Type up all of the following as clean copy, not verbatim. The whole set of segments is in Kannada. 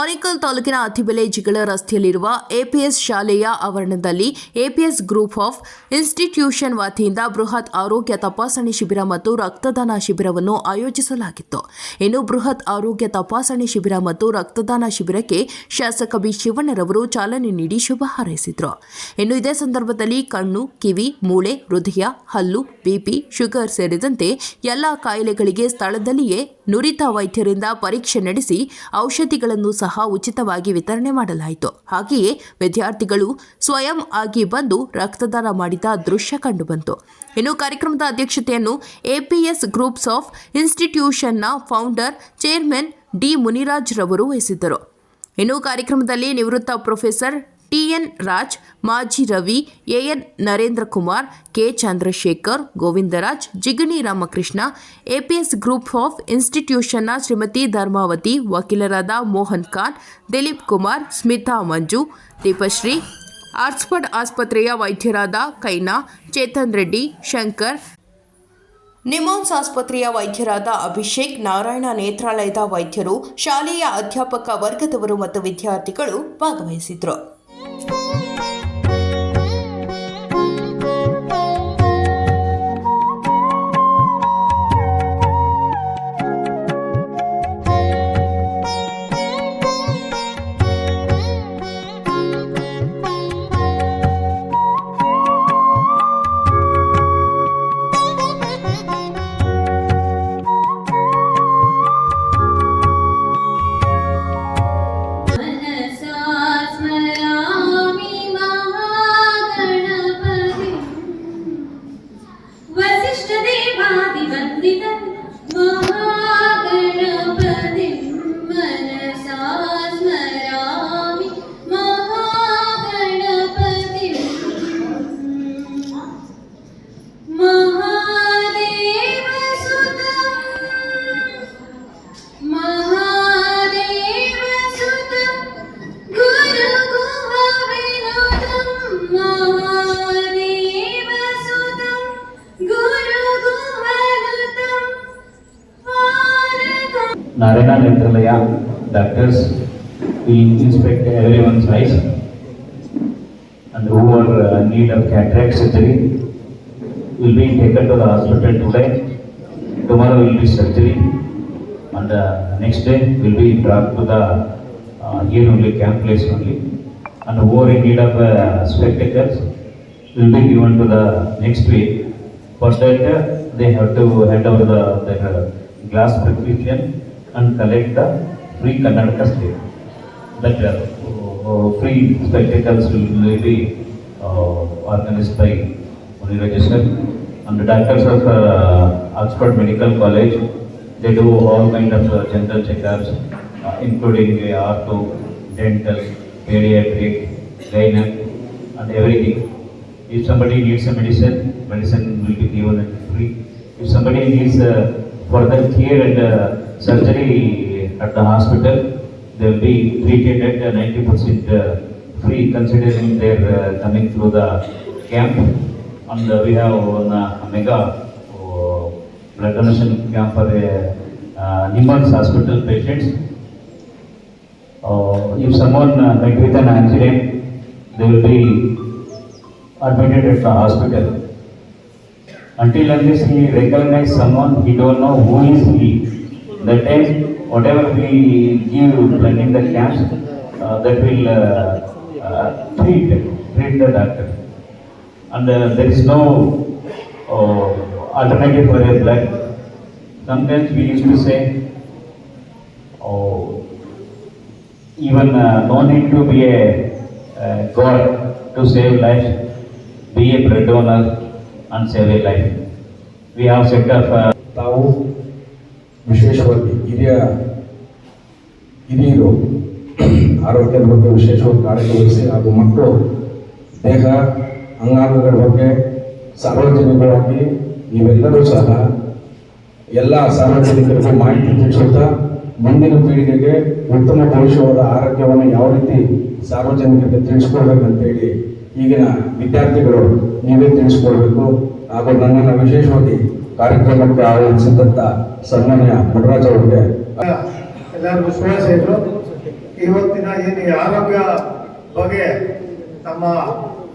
ಆನೇಕಲ್ ತಾಲೂಕಿನ ಅತ್ತಿಬೆಲೆ ಜಿಗಳ ರಸ್ತೆಯಲ್ಲಿರುವ ಎಪಿಎಸ್ ಶಾಲೆಯ ಆವರಣದಲ್ಲಿ ಎಪಿಎಸ್ ಗ್ರೂಪ್ ಆಫ್ ಇನ್ಸ್ಟಿಟ್ಯೂಷನ್ ವತಿಯಿಂದ ಬೃಹತ್ ಆರೋಗ್ಯ ತಪಾಸಣೆ ಶಿಬಿರ ಮತ್ತು ರಕ್ತದಾನ ಶಿಬಿರವನ್ನು ಆಯೋಜಿಸಲಾಗಿತ್ತು. ಇನ್ನು ಬೃಹತ್ ಆರೋಗ್ಯ ತಪಾಸಣೆ ಶಿಬಿರ ಮತ್ತು ರಕ್ತದಾನ ಶಿಬಿರಕ್ಕೆ ಶಾಸಕ ಬಿ ಶಿವಣ್ಣರವರು ಚಾಲನೆ ನೀಡಿ ಶುಭ ಹಾರೈಸಿದರು. ಇನ್ನು ಇದೇ ಸಂದರ್ಭದಲ್ಲಿ ಕಣ್ಣು, ಕಿವಿ, ಮೂಳೆ, ಹೃದಯ, ಹಲ್ಲು, ಬಿಪಿ, ಶುಗರ್ ಸೇರಿದಂತೆ ಎಲ್ಲ ಕಾಯಿಲೆಗಳಿಗೆ ಸ್ಥಳದಲ್ಲಿಯೇ ನುರಿತ ವೈದ್ಯರಿಂದ ಪರೀಕ್ಷೆ ನಡೆಸಿ ಔಷಧಿಗಳನ್ನು ಸಹ ಉಚಿತವಾಗಿ ವಿತರಣೆ ಮಾಡಲಾಯಿತು. ಹಾಗೆಯೇ ವಿದ್ಯಾರ್ಥಿಗಳು ಸ್ವಯಂ ಆಗಿ ಬಂದು ರಕ್ತದಾನ ಮಾಡಿದ ದೃಶ್ಯ ಕಂಡುಬಂತು. ಇನ್ನು ಕಾರ್ಯಕ್ರಮದ ಅಧ್ಯಕ್ಷತೆಯನ್ನು ಎಪಿಎಸ್ ಗ್ರೂಪ್ಸ್ ಆಫ್ ಇನ್ಸ್ಟಿಟ್ಯೂಷನ್ನ ಫೌಂಡರ್ ಚೇರ್ಮನ್ ಡಿ ಮುನಿರಾಜ್ ರವರು ವಹಿಸಿದ್ದರು. ಇನ್ನು ಕಾರ್ಯಕ್ರಮದಲ್ಲಿ ನಿವೃತ್ತ ಪ್ರೊಫೆಸರ್ ಟಿಎನ್ ರಾಜ್, ಮಾಜಿ Ravi, A N Narendra Kumar, K Chandrashekhar, Govindaraj, Jigani Ramakrishna, APS group of ಇನ್ಸ್ಟಿಟ್ಯೂಷನ್ನ ಶ್ರೀಮತಿ ಧರ್ಮಾವತಿ, ವಕೀಲರಾದ ಮೋಹನ್ ಖಾನ್, ದಿಲೀಪ್ ಕುಮಾರ್, ಸ್ಮಿತಾ ಮಂಜು, ದೀಪಶ್ರೀ, ಆರ್ಟ್ಸ್ಫರ್ಡ್ ಆಸ್ಪತ್ರೆಯ ವೈದ್ಯರಾದ ಕೈನಾ, ಚೇತನ್ ರೆಡ್ಡಿ, ಶಂಕರ್, ನಿಮೋನ್ಸ್ ಆಸ್ಪತ್ರೆಯ ವೈದ್ಯರಾದ ಅಭಿಷೇಕ್, ನಾರಾಯಣ ನೇತ್ರಾಲಯದ ವೈದ್ಯರು, ಶಾಲೆಯ ಅಧ್ಯಾಪಕ ವರ್ಗದವರು ಮತ್ತು ವಿದ್ಯಾರ್ಥಿಗಳು ಭಾಗವಹಿಸಿದರು. Narayana Netralaya doctors will inspect everyone's eyes and who are in need of cataract surgery will be taken to the hospital today. Tomorrow will be surgery and next day will be brought to the here only camp place only, and who are in need of spectacles will be given to the next week. For that they have to hand over their glass prescription and collect the free Karnataka state. That free spectacles will be organized by Muniraj sir and the doctors of Oxford Medical College. They do all kind of general checkups, including ortho, dental, pediatric, gynec, and everything. If somebody needs a medicine will be given at free. If somebody needs further care and surgery at the hospital, they will be treated at 90% free, considering their coming through the camp. And we have a mega blood donation camp for Nimbans hospital patients. If someone met with an accident, they will be admitted at the hospital. Until unless he recognize someone, he don't know who is he. That time, whatever we give in the camps, that will treat the doctor. And there is no alternative for a blood. Sometimes we used to say, even no need to be a God to save life. Be a blood donor and save a life. We have set up ತಾವು ವಿಶೇಷವಾಗಿ ಹಿರಿಯರು ಆರೋಗ್ಯದ ಬಗ್ಗೆ ವಿಶೇಷವಾಗಿ ಕಾಳಜಿ ವಹಿಸಿ ಹಾಗೂ ಮಕ್ಕಳು ದೇಹ ಅಂಗಾಂಗಗಳ ಬಗ್ಗೆ ಸಾರ್ವಜನಿಕವಾಗಿ ನೀವೆಲ್ಲರೂ ಸಹ ಎಲ್ಲ ಸಾರ್ವಜನಿಕರಿಗೂ ಮಾಹಿತಿ ತಿಳಿಸುತ್ತಾ ಮುಂದಿನ ಪೀಳಿಗೆಗೆ ಉತ್ತಮ ಭವಿಷ್ಯವಾದ ಆರೋಗ್ಯವನ್ನು ಯಾವ ರೀತಿ ಸಾರ್ವಜನಿಕರಿಗೆ ತಿಳಿಸ್ಕೊಡ್ಬೇಕಂತೇಳಿ ಈಗಿನ ವಿದ್ಯಾರ್ಥಿಗಳು ನೀವೇ ತಿಳಿಸ್ಕೊಡ್ಬೇಕು. ಹಾಗೂ ನನ್ನನ್ನು ವಿಶೇಷವಾಗಿ ಕಾರ್ಯಕ್ರಮಕ್ಕೆ ಆಯೋಜಿಸಿದಂಥ ಸನ್ಮಾನ್ಯ ಮುನಿರಾಜ್ ಅವರಿಗೆ ಎಲ್ಲರಿಗೂ ಶುಭಾಶಯಗಳು. ಈ ಏನು ಈ ಆರೋಗ್ಯ ಬಗ್ಗೆ ನಮ್ಮ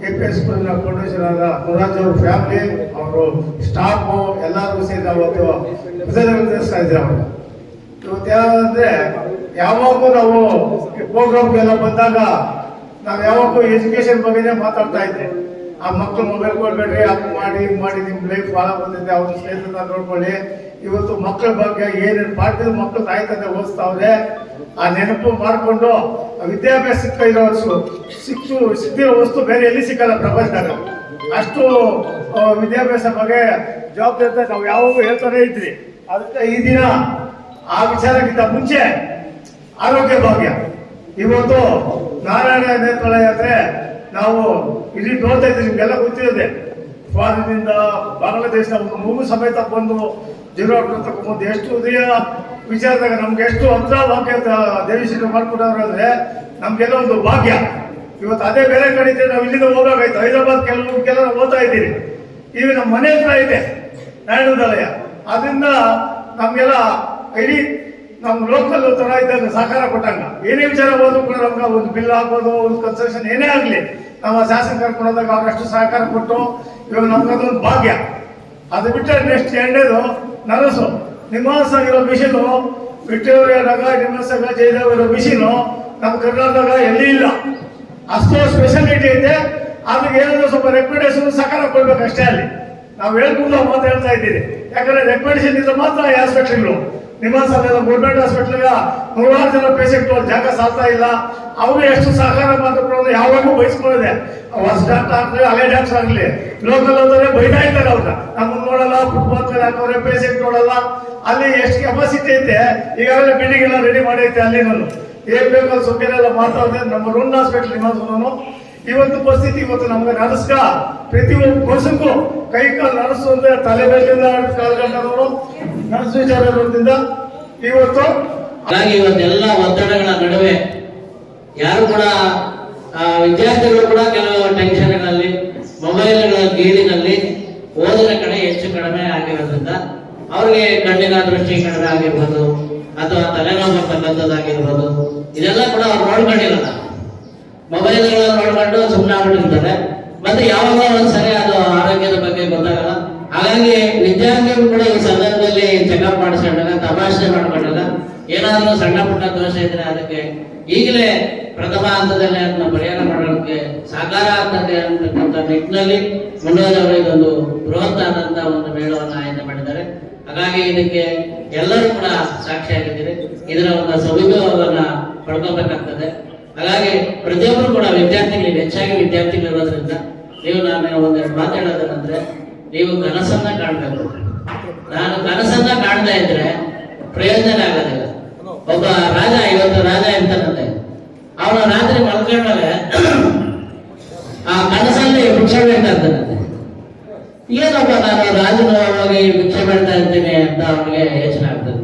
APS ಸ್ಕೂಲಿನ ಫೌಂಡೇಶನ್ ಆದ ಮುರಾಜ್ ಅವ್ರ ಫ್ಯಾಮಿಲಿ, ಅವರು ಸ್ಟಾಫು ಎಲ್ಲರೂ ಸೇರಿ ಅವತ್ತು ತಿಳಿಸ್ತಾ ಇದ್ದಾರೆ. ಅವರು ಇವತ್ತು ಏನಂದ್ರೆ ಯಾವಾಗೂ ನಾವು ಪ್ರೋಗ್ರಾಮ್ಗೆಲ್ಲ ಬಂದಾಗ ನಾವು ಯಾವಾಗೂ ಎಜುಕೇಶನ್ ಬಗ್ಗೆನೇ ಮಾತಾಡ್ತಾ ಇದ್ದೆ. ಆ ಮಕ್ಕಳು ಮೊಬೈಲ್ ಕೊಡ್ಬೇಡ್ರಿ, ಅದು ಮಾಡಿ ಮಾಡಿ ನಿಮ್ಮ ಲೈಫ್ ಭಾಳ ಬಂದಿದೆ, ಅವ್ರ ಸ್ನೇಹಿತರನ್ನ ನೋಡ್ಕೊಳ್ಳಿ. ಇವತ್ತು ಮಕ್ಕಳ ಬಗ್ಗೆ ಏನೇನು ಪಾಠದ ಮಕ್ಕಳು ತಾಯಿ ತಂದೆ ಓದಿಸ್ತಾವ್ರೆ, ಆ ನೆನಪು ಮಾಡಿಕೊಂಡು ವಿದ್ಯಾಭ್ಯಾಸ ಸಿಕ್ಕಿರೋ ವಸ್ತು ಬೇರೆ ಎಲ್ಲಿ ಸಿಕ್ಕಲ್ಲ ಪ್ರಪಂಚದಾಗ. ಅಷ್ಟು ವಿದ್ಯಾಭ್ಯಾಸ ಬಗ್ಗೆ ಜವಾಬ್ದಾರಿ ನಾವು ಯಾವಾಗೂ ಹೇಳ್ತಾನೆ ಇದ್ರಿ. ಅದಕ್ಕೆ ಈ ದಿನ ಆ ವಿಚಾರಕ್ಕಿಂತ ಮುಂಚೆ ಆರೋಗ್ಯ ಭಾಗ್ಯ ಇವತ್ತು ನಾರಾಯಣ ನೇತ್ರಾಲಯ ಅಂದ್ರೆ ನಾವು ಇಲ್ಲಿ ನೋಡ್ತಾ ಇದ್ದೀವಿ, ನಿಮ್ಗೆಲ್ಲ ಗೊತ್ತಿದೆ. ಫಾರಿನಿಂದ ಬಾಂಗ್ಲಾದೇಶದ ಒಂದು ಮಗು ಸಮೇತ ಬಂದು ಜೀವನ ತಗೊಂಡು ಎಷ್ಟು ಉದಯ ವಿಚಾರದಾಗ ನಮ್ಗೆ ಎಷ್ಟು ಅಂತರ ಭಾಗ್ಯ ದೇವಿಶ್ರೀ ಮಾಡ್ಕೊಡೋರು ಅಂದ್ರೆ ನಮ್ಗೆಲ್ಲ ಒಂದು ಭಾಗ್ಯ. ಇವತ್ತು ಅದೇ ಬೇರೆ ಕಡೆ ಇದ್ರೆ ನಾವು ಇಲ್ಲಿಂದ ಹೋಗ್ಬೇಕಾಯ್ತು. ಹೈದರಾಬಾದ್ ಕೆಲವು ಓದ್ತಾ ಇದ್ದೀರಿ. ಈಗ ನಮ್ಮ ಮನೆ ಹತ್ರ ಇದೆ ನಾರಾಯಣಾಲಯ. ಅದರಿಂದ ನಮ್ಗೆಲ್ಲ ಇಡೀ ನಮ್ಮ ಲೋಕಲ್ ತರ ಇದ್ದಾಗ ಸಹಕಾರ ಕೊಟ್ಟಂಗ ಏನೇ ವಿಚಾರ ಹೋದ್ರು ಕೂಡ ನಮ್ಗೆ ಒಂದು ಬಿಲ್ ಆಗ್ಬೋದು, ಒಂದು ಕನ್ಸ್ಟ್ರಕ್ಷನ್ ಏನೇ ಆಗಲಿ ನಮ್ಮ ಶಾಸನ ಕರ್ಕೊಂಡೋದಾಗ ಅವರಷ್ಟು ಸಹಕಾರ ಕೊಟ್ಟು ಇವಾಗ ನಮ್ಗದೊಂದು ಭಾಗ್ಯ. ಅದು ಬಿಟ್ಟರೆ ನೆಕ್ಸ್ಟ್ ಎರಡನೇದು ನರಸು ನಿವಾಸ ಆಗಿರೋ ಮಿಷಿನು, ವಿಕ್ಟೋರಿಯಾದಾಗ ನಿವಾಸಾಗ ಜೈದಾಗ ಇರೋ ಮಿಷಿನು ನಮ್ಮ ಕರ್ನಾಟಕದಾಗ ಎಲ್ಲಿ ಇಲ್ಲ. ಅಷ್ಟು ಸ್ಪೆಷಾಲಿಟಿ ಇದೆ. ಅದಕ್ಕೆ ಏನಾದ್ರು ಸ್ವಲ್ಪ ರೆಕಮೆಂಡೇಶನ್ ಸಹಕಾರ ಕೊಡ್ಬೇಕು ಅಷ್ಟೇ. ಅಲ್ಲಿ ನಾವು ಹೇಳ್ಕೊಂಡು ಮಾತು ಹೇಳ್ತಾ ಇದ್ದೀವಿ. ಯಾಕಂದ್ರೆ ರೆಕಮೆಂಡೇಶನ್ ಇದ್ರೆ ಮಾತ್ರ ಈ ಹಾಸ್ಪಿಟ್ಲ್ಗಳು ನಿವಾಸದಲ್ಲ ಗೌರ್ಮೆಂಟ್ ಹಾಸ್ಪಿಟ್ಲ್ಗೆ ನೂರಾರು ಜನ ಪೇಷಂಟ್ ಜಾಗ ಸಾಲ್ತಾ ಇಲ್ಲ. ಅವರು ಎಷ್ಟು ಸಹಕಾರ ಮಾಡಿಕೊಂಡು ಯಾವಾಗೂ ಬಯಸ್ಕೊಳ್ಳಿದೆ. ಹೊಸ ಡಾಕ್ಟರ್ ಆಗಲಿ, ಹಳೆ ಡಾಕ್ಟರ್ ಆಗಲಿ, ಲೋಕಲ್ ಹೋದ್ರೆ ಬೈತಾ ಇದ್ದಾರೆ. ಅವ್ರನ್ನ ನಮ್ಮನ್ನು ನೋಡಲ್ಲ, ಫುಟ್ಪಾತ್ ಮೇಲೆ ಹಾಕೋರೆ, ಪೇಷಂಟ್ ನೋಡಲ್ಲ. ಅಲ್ಲಿ ಎಷ್ಟು ಕೆಪಾಸಿಟಿ ಐತೆ, ಈಗಾಗಲೇ ಬಿಲ್ಡಿಂಗ್ ಎಲ್ಲ ರೆಡಿ ಮಾಡೈತೆ. ಅಲ್ಲಿ ನಾನು ಏನ್ ಬೇಕಲ್ಲಿ ಸೌಕರ್ಯ ಮಾತಾಡಿದೆ. ನಮ್ಮ ರೂಮ್ ಹಾಸ್ಪಿಟಲ್ ನಿವಾಸನು ಇವತ್ತು ಪರಿಸ್ಥಿತಿ ಇವತ್ತು ನಮ್ಗೆ ನಡೆಸ್ಕ ಪ್ರತಿಯೊಂದು ವರ್ಷಕ್ಕೂ ಕೈ ಕಾಲು ನಡೆಸು ಅಂದ್ರೆ ತಲೆ ಮೇಲಿಂದ ಕಾಲ್ಗಂಟವರು ನಡೆಸು ವಿಚಾರದಿಂದ ಇವತ್ತು ಹಾಗಾಗಿ ಇವತ್ತೆಲ್ಲ ಒತ್ತಡಗಳ ನಡುವೆ ಯಾರು ಕೂಡ ವಿದ್ಯಾರ್ಥಿಗಳು ಕೂಡ ಕೆಲವು ಟೆನ್ಷನ್ಗಳಲ್ಲಿ, ಮೊಬೈಲ್ಗಳ ಗೀಳಿನಲ್ಲಿ ಓದಿನ ಕಡೆ ಹೆಚ್ಚು ಕಡಿಮೆ ಆಗಿರೋದ್ರಿಂದ ಅವ್ರಿಗೆ ಕಣ್ಣಿನ ದೃಷ್ಟಿ ಕಡಿಮೆ ಆಗಿರ್ಬೋದು ಅಥವಾ ತಲೆನೋವು ಬರ್ತಕ್ಕಂಥದ್ದಾಗಿರ್ಬೋದು, ಇದೆಲ್ಲ ಕೂಡ ಅವ್ರು ನೋಡ್ಕೊಂಡಿರಲ್ಲ. ಮೊಬೈಲ್ಗಳ ನೋಡ್ಕೊಂಡು ಸುಮ್ಮನೆ ಆಗ್ಬಿಟ್ಟಿರ್ತಾರೆ. ಮತ್ತೆ ಯಾವಾಗ ಒಂದ್ಸರಿ ಅದು ಆರೋಗ್ಯದ ಬಗ್ಗೆ ಗೊತ್ತಾಗಲ್ಲ. ಹಾಗಾಗಿ ವಿದ್ಯಾರ್ಥಿಗಳು ಕೂಡ ಈ ಸಂದರ್ಭದಲ್ಲಿ ಚೆಕಪ್ ಮಾಡಿಸ್ಕೊಂಡಾಗ, ತಪಾಸಣೆ ಮಾಡ್ಕೊಂಡಾಗ ಏನಾದರೂ ಸಣ್ಣ ಪುಟ್ಟ ದೋಷ ಇದ್ರೆ ಅದಕ್ಕೆ ಈಗಲೇ ಪ್ರಥಮ ಹಂತದಲ್ಲಿ ಅದನ್ನ ಪರಿಹಾರ ಮಾಡೋದಕ್ಕೆ ಸಾಕಾರ ಆಗ್ತದೆ ಅಂತಕ್ಕಂಥ ನಿಟ್ಟಿನಲ್ಲಿ ಮುಂಡೋದವರು ಇದೊಂದು ಬೃಹತ್ ಆದಂತಹ ಒಂದು ಮೇಳವನ್ನು ಆಯೋಜನೆ ಮಾಡಿದ್ದಾರೆ. ಹಾಗಾಗಿ ಇದಕ್ಕೆ ಎಲ್ಲರೂ ಕೂಡ ಸಾಕ್ಷಿಯಾಗಿದ್ದೀರಿ. ಇದರ ಒಂದು ಸದುಪಯೋಗವನ್ನ ಪಡ್ಕೋಬೇಕಾಗ್ತದೆ. ಹಾಗಾಗಿ ಪ್ರತಿಯೊಬ್ಬರು ಕೂಡ ವಿದ್ಯಾರ್ಥಿಗಳಿಗೆ, ಹೆಚ್ಚಾಗಿ ವಿದ್ಯಾರ್ಥಿಗಳು ಇರೋದ್ರಿಂದ ನಾನು ಒಂದೆರಡು ಮಾತಾಡೋದಂದ್ರೆ, ನೀವು ಕನಸನ್ನ ಕಾಣಬೇಕು. ನಾನು ಕನಸನ್ನ ಕಾಣ್ತಾ ಇದ್ರೆ ಪ್ರಯೋಜನ ಆಗೋದಿಲ್ಲ. ಒಬ್ಬ ರಾಜ, ಇವತ್ತು ರಾಜ ಇರ್ತಾನಂತೆ, ಅವನ ರಾತ್ರಿ ಮಲ್ಕೊಂಡ್ಮೇಲೆ ಆ ಕನಸಲ್ಲಿ ಭಿಕ್ಷೆ ಬೇಡ್ತಾ ಇರ್ತಾನಂತೆ. ಏನಪ್ಪ ನಾನು ರಾಜನ ಹೋಗಿ ಭಿಕ್ಷೆ ಬೇಡ್ತಾ ಇರ್ತೀನಿ ಅಂತ ಅವನಿಗೆ ಯೋಚನೆ ಆಗ್ತದೆ.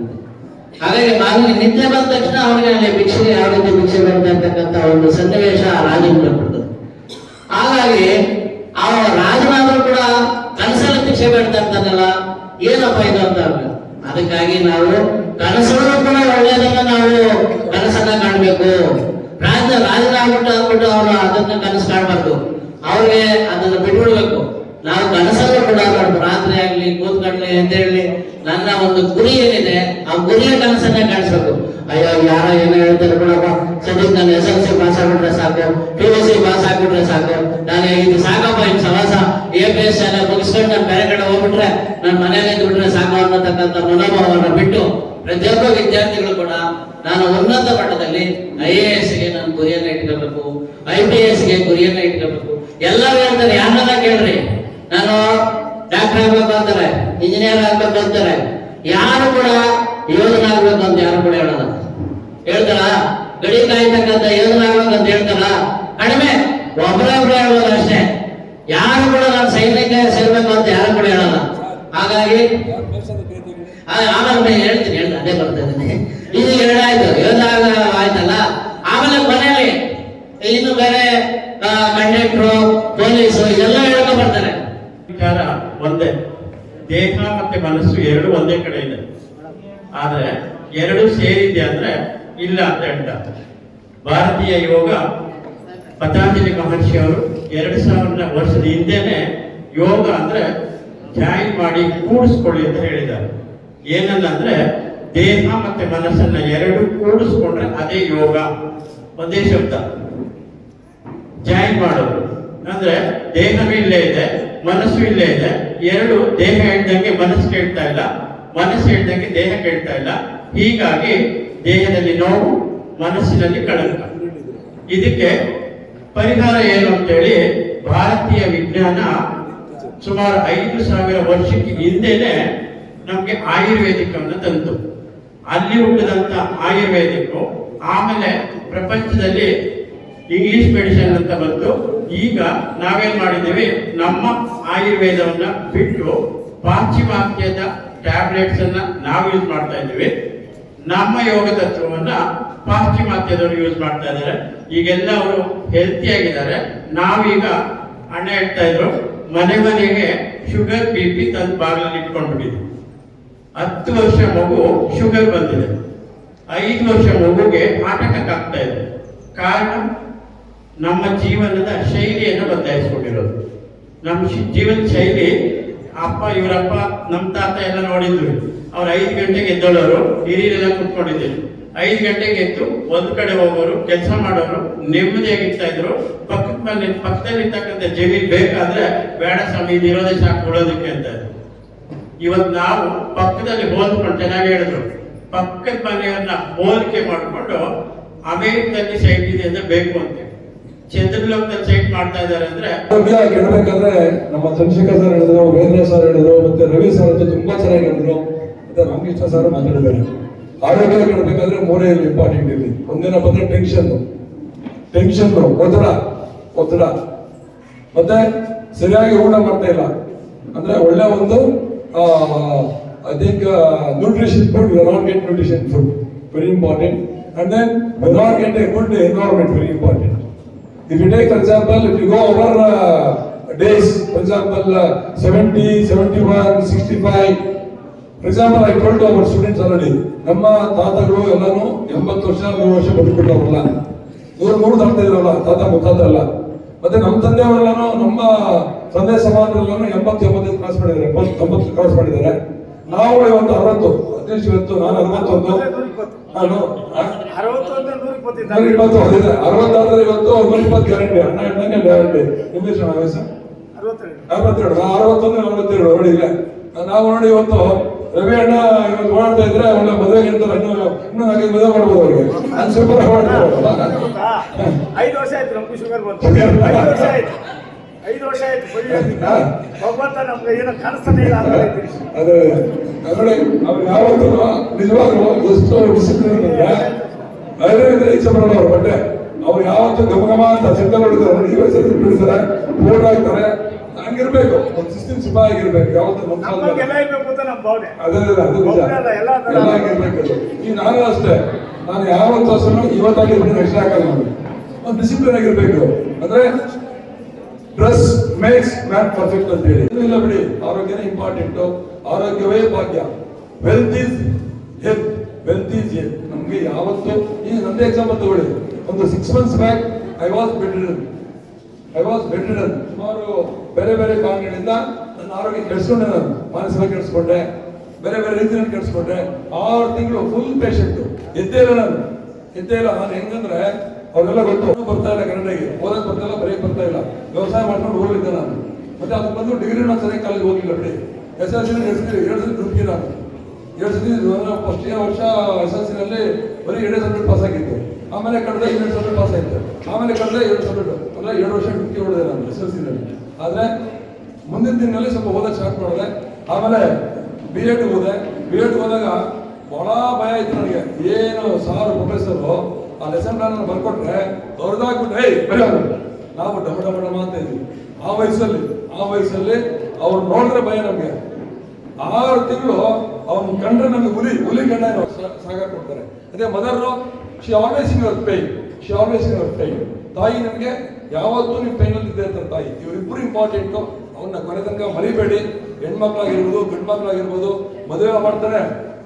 ಹಾಗಾಗಿ ಮಾಲಿಗೆ ನಿದ್ದೆ ಬಂದ ತಕ್ಷಣ ಅವನಿಗೆ ಅಲ್ಲಿ ಭಿಕ್ಷೆ, ಯಾವ ರೀತಿ ಭಿಕ್ಷೆ ಬೇಡ್ತಾ ಇರ್ತಕ್ಕಂಥ ಒಂದು ಸನ್ನಿವೇಶ ರಾಜನಿಗೆ ಬರ್ತದೆ. ಹಾಗಾಗಿ ಆ ರಾಜನಾದ್ರೂ ಕೂಡ ಕನಸಲ್ಲಿ ಭಿಕ್ಷೆ ಬೇಡ್ತಾ ಇರ್ತಾನಲ್ಲ, ಏನಪ್ಪ ಇದು ಅಂತ. ಅದಕ್ಕಾಗಿ ನಾವು ಕನಸನ್ನು ಕೂಡ ಒಳ್ಳೆಯದನ್ನ ನಾವು ಕನಸನ್ನ ಕಾಣ್ಬೇಕು. ರಾಜನಾಗ್ಬಿಟ್ಟು ಅವರು ಅದನ್ನ ಕನಸು ಕಾಣ್ಬಾರ್ದು. ಅವ್ರಿಗೆ ಅದನ್ನ ಬಿಟ್ಬಿಡ್ಬೇಕು. ನಾವು ಕನಸನ್ನು ಕೂಡ ರಾತ್ರಿ ಆಗ್ಲಿ ಕೂತ್ಕೊಂಡ್ಲಿ ಅಂತ ಹೇಳಿ ನನ್ನ ಒಂದು ಗುರಿ ಏನಿದೆ ಆ ಗುರಿಯ ಕನಸನ್ನ ಕಾಣಿಸ್ಬೇಕು. ಅಯ್ಯೋ ಯಾರೋ ಏನೋ ಹೇಳ್ತಾರೆ ಬಿಡಪ್ಪ, ಸದ್ಯಕ್ಕೆ ನಾನು SLC ಪಾಸ್ ಆಗ್ಬಿಟ್ರೆ ಸಾಕು, PUC ಪಾಸ್ ಆಗ್ಬಿಟ್ರೆ ಸಾಕು, ನಾನು ಇದು ಸಾಕಪ್ಪ, ಇನ್ ಸವಾಸ APS ಎಲ್ಲ ಮುಗಿಸ್ಕೊಂಡು ನಾನು ಬೇರೆ ಕಡೆ ಹೋಗ್ಬಿಟ್ರೆ ನಾನು ಮನೇಲಿ ಇದ್ಬಿಟ್ರೆ ಸಾಕು ಅನ್ನತಕ್ಕಂಥ ಮನೋಭಾವವನ್ನು ಬಿಟ್ಟು ಪ್ರತಿಯೊಬ್ಬ ವಿದ್ಯಾರ್ಥಿಗಳು ಕೂಡ ನಾನು ಉನ್ನತ ಮಟ್ಟದಲ್ಲಿ IAS ಗೆ ನಾನು ಗುರಿಯನ್ನ ಇಟ್ಕೋಬೇಕು, IPS ಗೆ ಗುರಿಯನ್ನ ಇಟ್ಕೋಬೇಕು. ಎಲ್ಲರೂ ಹೇಳ್ತಾರೆ, ಯಾರನ್ನ ಕೇಳ್ರಿ, ನಾನು ಡಾಕ್ಟರ್ ಆಗ್ಬೇಕು ಅಂತಾರೆ, ಇಂಜಿನಿಯರ್ ಆಗ್ಬೇಕು ಅಂತಾರೆ. ಯಾರು ಕೂಡ ಯೋಧನ ಆಗ್ಬೇಕು ಅಂತ ಯಾರು ಕೂಡ ಹೇಳೋದ. ಹೇಳ್ತಾರ ಗಡಿ ಕಾಯ್ತಕ್ಕಂಥ ಯೋಧನ ಆಗ್ಬೇಕು ಅಂತ ಹೇಳ್ತಾರ, ಕಡಿಮೆ ಒಬ್ಬರೊಬ್ರು ಹೇಳ್ಬೋದು ಅಷ್ಟೇ. ಯಾರು ಕೂಡ ನಾನು ಸೈನ್ಯಕ್ಕೆ ಸೇರ್ಬೇಕು ಅಂತ ಯಾರು ಕೂಡ ಹೇಳಲ್ಲ. ಹಾಗಾಗಿ ಆಮೇಲೆ ಹೇಳ್ತೀನಿ ಅದೇ ಬರ್ತಾ ಇದ್ದೀನಿ. ಇದು ಎರಡಾಯ್ತು, ಯೋಧ ಆಯ್ತಲ್ಲ. ಆಮೇಲೆ ಮನೆಯಲ್ಲಿ ಇನ್ನು ಬೇರೆ ಕಂಡಕ್ಟ್ರು, ಪೊಲೀಸು ಇದೆಲ್ಲ ಹೇಳ್ಕೊ ಬರ್ತಾರೆ. ವಿಚಾರ ಒಂದೇ, ದೇಹ ಮತ್ತೆ ಮನಸ್ಸು ಎರಡು ಒಂದೇ ಕಡೆ ಇದೆ. ಆದ್ರೆ ಎರಡು ಸೇರಿದೆ ಅಂದ್ರೆ ಇಲ್ಲ ಅಂತ ಹೇಳ್ತಾರೆ. ಭಾರತೀಯ ಯೋಗ ಪತಂಜಲಿ ಮಹರ್ಷಿ ಅವರು 2000 ವರ್ಷದ ಹಿಂದೆನೆ ಯೋಗ ಅಂದ್ರೆ ಜಾಯಿನ್ ಮಾಡಿ ಕೂಡಿಸ್ಕೊಳ್ಳಿ ಅಂತ ಹೇಳಿದ್ದಾರೆ. ಏನನ್ನಂದ್ರೆ ದೇಹ ಮತ್ತೆ ಮನಸ್ಸನ್ನ ಎರಡು ಕೂಡಿಸ್ಕೊಂಡ್ರೆ ಅದೇ ಯೋಗ. ಒಂದೇ ಶಬ್ದ ಜಾಯಿನ್ ಮಾಡೋದು ಅಂದ್ರೆ ದೇಹವೂ ಇಲ್ಲೇ ಇದೆ, ಮನಸ್ಸು ಇಲ್ಲೇ ಇದೆ. ಎರಡು, ದೇಹ ಹೇಳ್ದಂಗೆ ಮನಸ್ಸು ಕೇಳ್ತಾ ಇಲ್ಲ, ಮನಸ್ಸು ಹೇಳ್ದಂಗೆ ದೇಹ ಕೇಳ್ತಾ ಇಲ್ಲ. ಹೀಗಾಗಿ ದೇಹದಲ್ಲಿ ನೋವು, ಮನಸ್ಸಿನಲ್ಲಿ ಕಳಂಕ. ಇದಕ್ಕೆ ಪರಿಹಾರ ಏನು ಅಂತೇಳಿ ಭಾರತೀಯ ವಿಜ್ಞಾನ ಸುಮಾರು 5,000 ವರ್ಷಕ್ಕೆ ಹಿಂದೆನೆ ನಮ್ಗೆ ಆಯುರ್ವೇದಿಕ್ ಅನ್ನು ತಂತು. ಅಲ್ಲಿ ಹುಟ್ಟಿದಂತ ಆಯುರ್ವೇದಿಕ್ ಆಮೇಲೆ ಪ್ರಪಂಚದಲ್ಲಿ ಇಂಗ್ಲಿಷ್ ಮೆಡಿಸಿನ್ ಅಂತ ಬಂತು. ಈಗ ನಾವೇನ್ ಮಾಡಿದ್ದೀವಿ, ನಮ್ಮ ಆಯುರ್ವೇದವನ್ನ ಬಿಟ್ಟು ಪಾಶ್ಚಿಮಾತ್ಯದ ಟ್ಯಾಬ್ಲೆಟ್ಸ್ ಅನ್ನ ನಾವು ಯೂಸ್ ಮಾಡ್ತಾ ಇದ್ದೀವಿ. ನಮ್ಮ ಯೋಗ ತತ್ವವನ್ನ ಪಾಶ್ಚಿಮಾತ್ಯದವರು ಯೂಸ್ ಮಾಡ್ತಾ ಇದ್ದಾರೆ. ಈಗೆಲ್ಲ ಅವರು ಹೆಲ್ತಿ ಆಗಿದ್ದಾರೆ. ನಾವೀಗ ಅಣ್ಣ ಹೇಳ್ತಾ ಇದ್ರು, ಮನೆಗೆ ಶುಗರ್ BP ತಂದು ಬಾಗಿಲಲ್ಲಿ ಇಟ್ಕೊಂಡ್ಬಿಟ್ಟಿದ್ವಿ. 10 ವರ್ಷ ಮಗು ಶುಗರ್ ಬಂದಿದೆ, 5 ವರ್ಷ ಮಗುಗೆ ಹಾರ್ಟ್ ಅಟ್ಯಾಕ್ ಆಗ್ತಾ ಇದೆ. ಕಾರಣ ನಮ್ಮ ಜೀವನದ ಶೈಲಿಯನ್ನು ಬದಲಾಯಿಸ್ಕೊಂಡಿರೋದು. ನಮ್ಮ ಜೀವನ ಶೈಲಿ ಇವರಪ್ಪ ನಮ್ಮ ತಾತ ಎಲ್ಲ ನೋಡಿದ್ರು. ಅವ್ರು 5 ಗಂಟೆಗೆ ಎದ್ದೋಳವರು, ಹಿರಿಯರೆಲ್ಲ ಕುತ್ಕೊಂಡಿದ್ರು. 5 ಗಂಟೆಗೆ ಎದ್ದು ಒಂದು ಕಡೆ ಹೋಗೋರು, ಕೆಲಸ ಮಾಡೋರು, ನೆಮ್ಮದಿಯಾಗಿರ್ತಾ ಇದ್ರು. ಪಕ್ಕದಲ್ಲಿ ಇರ್ತಕ್ಕಂಥ ಜಮೀನು ಬೇಕಾದ್ರೆ ಬೇಡ ಸ್ವಾಮಿ ಇದಿರೋದೇ ಸಾಕು ಉಳೋದಕ್ಕೆ ಅಂತ. ಇವತ್ತು ನಾವು ಪಕ್ಕದಲ್ಲಿ ಹೋಲ್ಕೊಂಡು, ಚೆನ್ನಾಗಿ ಹೇಳಿದ್ರು, ಪಕ್ಕದ ಮನೆಯನ್ನ ಹೋಲಿಕೆ ಮಾಡಿಕೊಂಡು ಅಮೆರಿಕದಲ್ಲಿ ಸೈಟ್ ಇದೆ ಅಂದ್ರೆ ಬೇಕು ಅಂತ ಚಂದ್ರಲೋಕದಲ್ಲಿ ಸೈಟ್ ಮಾಡ್ತಾ ಇದ್ದಾರೆ ಅಂದ್ರೆ ಕೇಳಬೇಕಾದ್ರೆ ನಮ್ಮ ಚಂದ್ರಶೇಖರ್ ಸರ್ ಹೇಳಿದ್ರು, ವೇಂದ್ರ ಸರ್ ಹೇಳಿದ್ರು, ಮತ್ತೆ ರವಿ ಸರ್ ಅಂತ ತುಂಬಾ ಚೆನ್ನಾಗಿ ಹೇಳಿದ್ರು, ಮತ್ತೆ ರಾಮಕೃಷ್ಣ ಸರ್ ಮಾತಾಡಿದ್ದಾರೆ. ಆರೋಗ್ಯ ಕೇಳಬೇಕಾದ್ರೆ 3 ಇಂಪಾರ್ಟೆಂಟ್ ಇಲ್ಲಿ. ಒಂದೇನಪ್ಪ ಅಂದ್ರೆ ಟೆನ್ಷನ್, ಒತ್ತಡ, ಮತ್ತೆ ಸರಿಯಾಗಿ ಊಟ ಮಾಡ್ತಾ ಇಲ್ಲ ಅಂದ್ರೆ ಒಳ್ಳೆ ಒಂದು I think nutrition food, we will not get nutrition food, very important. And then we will not get a good environment, very important. If you take, for example, if you go over days, for example, 70, 71, 65, for example, I told to our students already, ನಮ್ಮ ತಾತಗಳು ಎಲ್ಲಾನು 80 ವರ್ಷ 100 ವರ್ಷ ಬದುಕಿಬಿಟ್ಟವರಲ್ಲ, 100 ದಾಟ್ತಾ ಇದ್ರಲ್ಲ ತಾತ ಮುತ್ತಾತ ಅಲ್ಲ. ಮತ್ತೆ ನಮ್ಮ ತಂದೆಯವರೆಲ್ಲಾನು, ನಮ್ಮ ತಂದೆ ಸಮಾನರೆಲ್ಲಾನು 80 ಕ್ರಾಸ್ ಮಾಡಿದ್ದಾರೆ, 90 ಕ್ರಾಸ್ ಮಾಡಿದ್ದಾರೆ. ನಾವು ಇವತ್ತು 60, ಅಟ್ಲೀಸ್ಟ್ ಇವತ್ತು ನಾನು 61, ನಾನು 120 ಹೊಂದಿದೆ. 60 ಆದ್ರೆ ಇವತ್ತು 120 ಗ್ಯಾರಂಟಿ. ಅಣ್ಣ ಹೇಳ್ದಂಗೆ ಗ್ಯಾರಂಟಿ. ನಿಮ್ಮ ಎಷ್ಟು ವಯಸ್ಸು? 62. 61, 42 ನೋಡಿ. ಇಲ್ಲ ನಾವು ನೋಡಿ ಇವತ್ತು ರವಿ ಅಣ್ಣ ಇವತ್ತು ಓಡಾಡ್ತಾ ಇದ್ರೆ ಒಳ್ಳೆ ಮದುವೆಗೆ ಇರ್ತಾರೆ, ಇನ್ನೂ 4 ಮದುವೆ ಮಾಡ್ಬೋದು ಅವ್ರಿಗೆ. ನಾನು ಸೂಪರ್ 5 ವರ್ಷ ಆಯ್ತು ನಮ್ಗೆ ಶುಗರ್ ಬಂತು. 5 ವರ್ಷ ಆಯ್ತು. 5 ವರ್ಷ ಆಯ್ತು. ಭಗವಂತ ನಮ್ಗೆ ಏನೋ ಕಾಣಿಸ್ತಾನೆ ಇಲ್ಲ. ಅದು ನೋಡಿ, ಅವ್ರು ಯಾವತ್ತೂ ನಿಜವಾಗ್ಲೂ ಎಷ್ಟು ಡಿಸಿಪ್ಲಿನ್ ಅಂದ್ರೆ ಅದೇ ಇಚ್ಛೆ ಬರೋಣ ಅವ್ರ ಬಟ್ಟೆ. ಅವ್ರು ಯಾವತ್ತೂ ಗಮಗಮ ಅಂತ ಚಿಂತೆ ಹೊಡಿತಾರೆ, ಈ ವಯಸ್ಸಲ್ಲಿ ಬಿಡಿಸ್ತಾರೆ, ಫೋಟೋ ಹಾಕ್ತಾರೆ. ಹಂಗಿರ್ಬೇಕು, ಒಂದು ಸಿಸ್ಟಮ್ ಸಿಪಾಯಿ ಆಗಿರ್ಬೇಕು ಯಾವತ್ತು. ಅದೇ ಅದು ನಿಜ, ಎಲ್ಲ ಆಗಿರ್ಬೇಕು. ಈಗ ನಾನು ಅಷ್ಟೇ, ನಾನು ಯಾವತ್ತು ಅಷ್ಟನ್ನು ಇವತ್ತಾಗಿರ್ಬೇಕು, ನೆಕ್ಸ್ಟ್ ಹಾಕಲ್ಲ. ನಾನು ಒಂದು ಡಿಸಿಪ್ಲಿನ್ ಆಗಿರ್ಬೇಕು. ಅಂದ್ರೆ ಡ್ರೆಸ್ ಮೇಕ್ಸ್ ಮ್ಯಾನ್ ಪರ್ಫೆಕ್ಟ್ ಅಂತ ಹೇಳಿ ಇಲ್ಲ ಬಿಡಿ. ಆರೋಗ್ಯನೇ ಇಂಪಾರ್ಟೆಂಟ್, ಆರೋಗ್ಯವೇ ಭಾಗ್ಯ. Wealth is health, wealth is health. ನಮ್ಗೆ ಯಾವತ್ತು, ಈಗ ನಂದೇ ಎಕ್ಸಾಂಪಲ್ ತಗೊಳ್ಳಿ. ಒಂದು 6 months back I was bedridden. ಸುಮಾರು ಬೇರೆ ಕಾರಣಗಳಿಂದ ನನ್ನ ಆರೋಗ್ಯ ಕೆಡಿಸ್ಕೊಂಡೆ. ನಾನು ಮಾನಸಿಕ ಕೆಡಿಸ್ಕೊಂಡೆ, ಬೇರೆ ರೀತಿಯಲ್ಲಿ ಕೆಡಿಸ್ಕೊಂಡೆ. 6 ತಿಂಗಳು ಫುಲ್ ಪೇಷಂಟ್. ಎದ್ದೇ ಇಲ್ಲ ನಾನು ಹೆಂಗಂದ್ರೆ ಅವ್ರೆಲ್ಲ ಗೊತ್ತು, ಬರ್ತಾ ಇಲ್ಲ ಕನ್ನಡಿಗೆ, ಓದಕ್ ಬರ್ತಾ ಇಲ್ಲ, ಬರೆಯಕ್ ಬರ್ತಾ ಇಲ್ಲ. ವ್ಯವಸಾಯ ಮಾಡ್ಕೊಂಡು ಹೋಗಿದ್ದೆ ನಾನು. ಮತ್ತೆ ಅದಕ್ಕೆ ಬಂದು ಡಿಗ್ರಿ ನಾನು ಸರಿಯಾಗಿ ಕಾಲೇಜ್ ಹೋಗಿಲ್ಲ ಬಿಡಿ. SSLC 2 ಸತಿ ದುಡ್ಕಿ ನಾನು 2 ಸತಿ. ಫಸ್ಟ್ ವರ್ಷ SSLC ಬರೀ 2 ಸಬ್ಜೆಕ್ಟ್ ಪಾಸ್ ಆಗಿತ್ತು. ಆಮೇಲೆ ಕಳೆದ 2 ಸಬ್ಜೆಕ್ಟ್ ಪಾಸ್ ಆಯ್ತು. ಆಮೇಲೆ ಕಳೆದ 2 ಸಬ್ಜೆಕ್ಟ್, ಅಲ್ಲ 2 ವರ್ಷ ಡುಕ್ಕಿ ಹೊಡೆದೆ ನಾನು SSLC. ಆದ್ರೆ ಮುಂದಿನ ದಿನದಲ್ಲಿ ಸ್ವಲ್ಪ ಓದಕ್ಕೆ ಸ್ಟಾರ್ಟ್ ಮಾಡಿದೆ. ಆಮೇಲೆ B.Ed ಹೋದಾಗ ಬಹಳ ಭಯ ಆಯ್ತು ನನಗೆ. ಏನು ಸಾರು ಪ್ರೊಫೆಸರು ಆ ಲೆಸನ್ ಪ್ಲಾನ್ ಬರ್ಕೊಟ್ರೆ ದೊಡ್ಡದಾಗ್ಬಿಟ್ರೆ ಬರೆಯೋದು. ನಾವು ಡಮ ಅಂತ ಇದ್ವಿ ಆ ವಯಸ್ಸಲ್ಲಿ. ಅವ್ರು ನೋಡಿದ್ರೆ ಭಯ ನಮ್ಗೆ. 6 ತಿಂಗಳು ಅವ್ನು ಕಂಡ್ರೆ ನಮ್ಗೆ ಹುಲಿ ಗಂಡ ಸಾಗ ಕೊಡ್ತಾರೆ. ಅದೇ mother, she always in your pain. ತಾಯಿ ನಮಗೆ ಯಾವತ್ತೂ ನೀವು ಪೈನಲ್ಲಿ ಇದ್ದೇ ಇರ್ತಾರೆ ತಾಯಿ. ಇವರಿಬ್ಬರು ಇಂಪಾರ್ಟೆಂಟು. ಅವನ್ನ ಕೊನೆ ತನಕ ಮರಿಬೇಡಿ. ಹೆಣ್ಮಕ್ಳಾಗಿರ್ಬೋದು, ಗಂಡು ಮಕ್ಳಾಗಿರ್ಬೋದು, ಮದುವೆ ಮಾಡ್ತಾರೆ,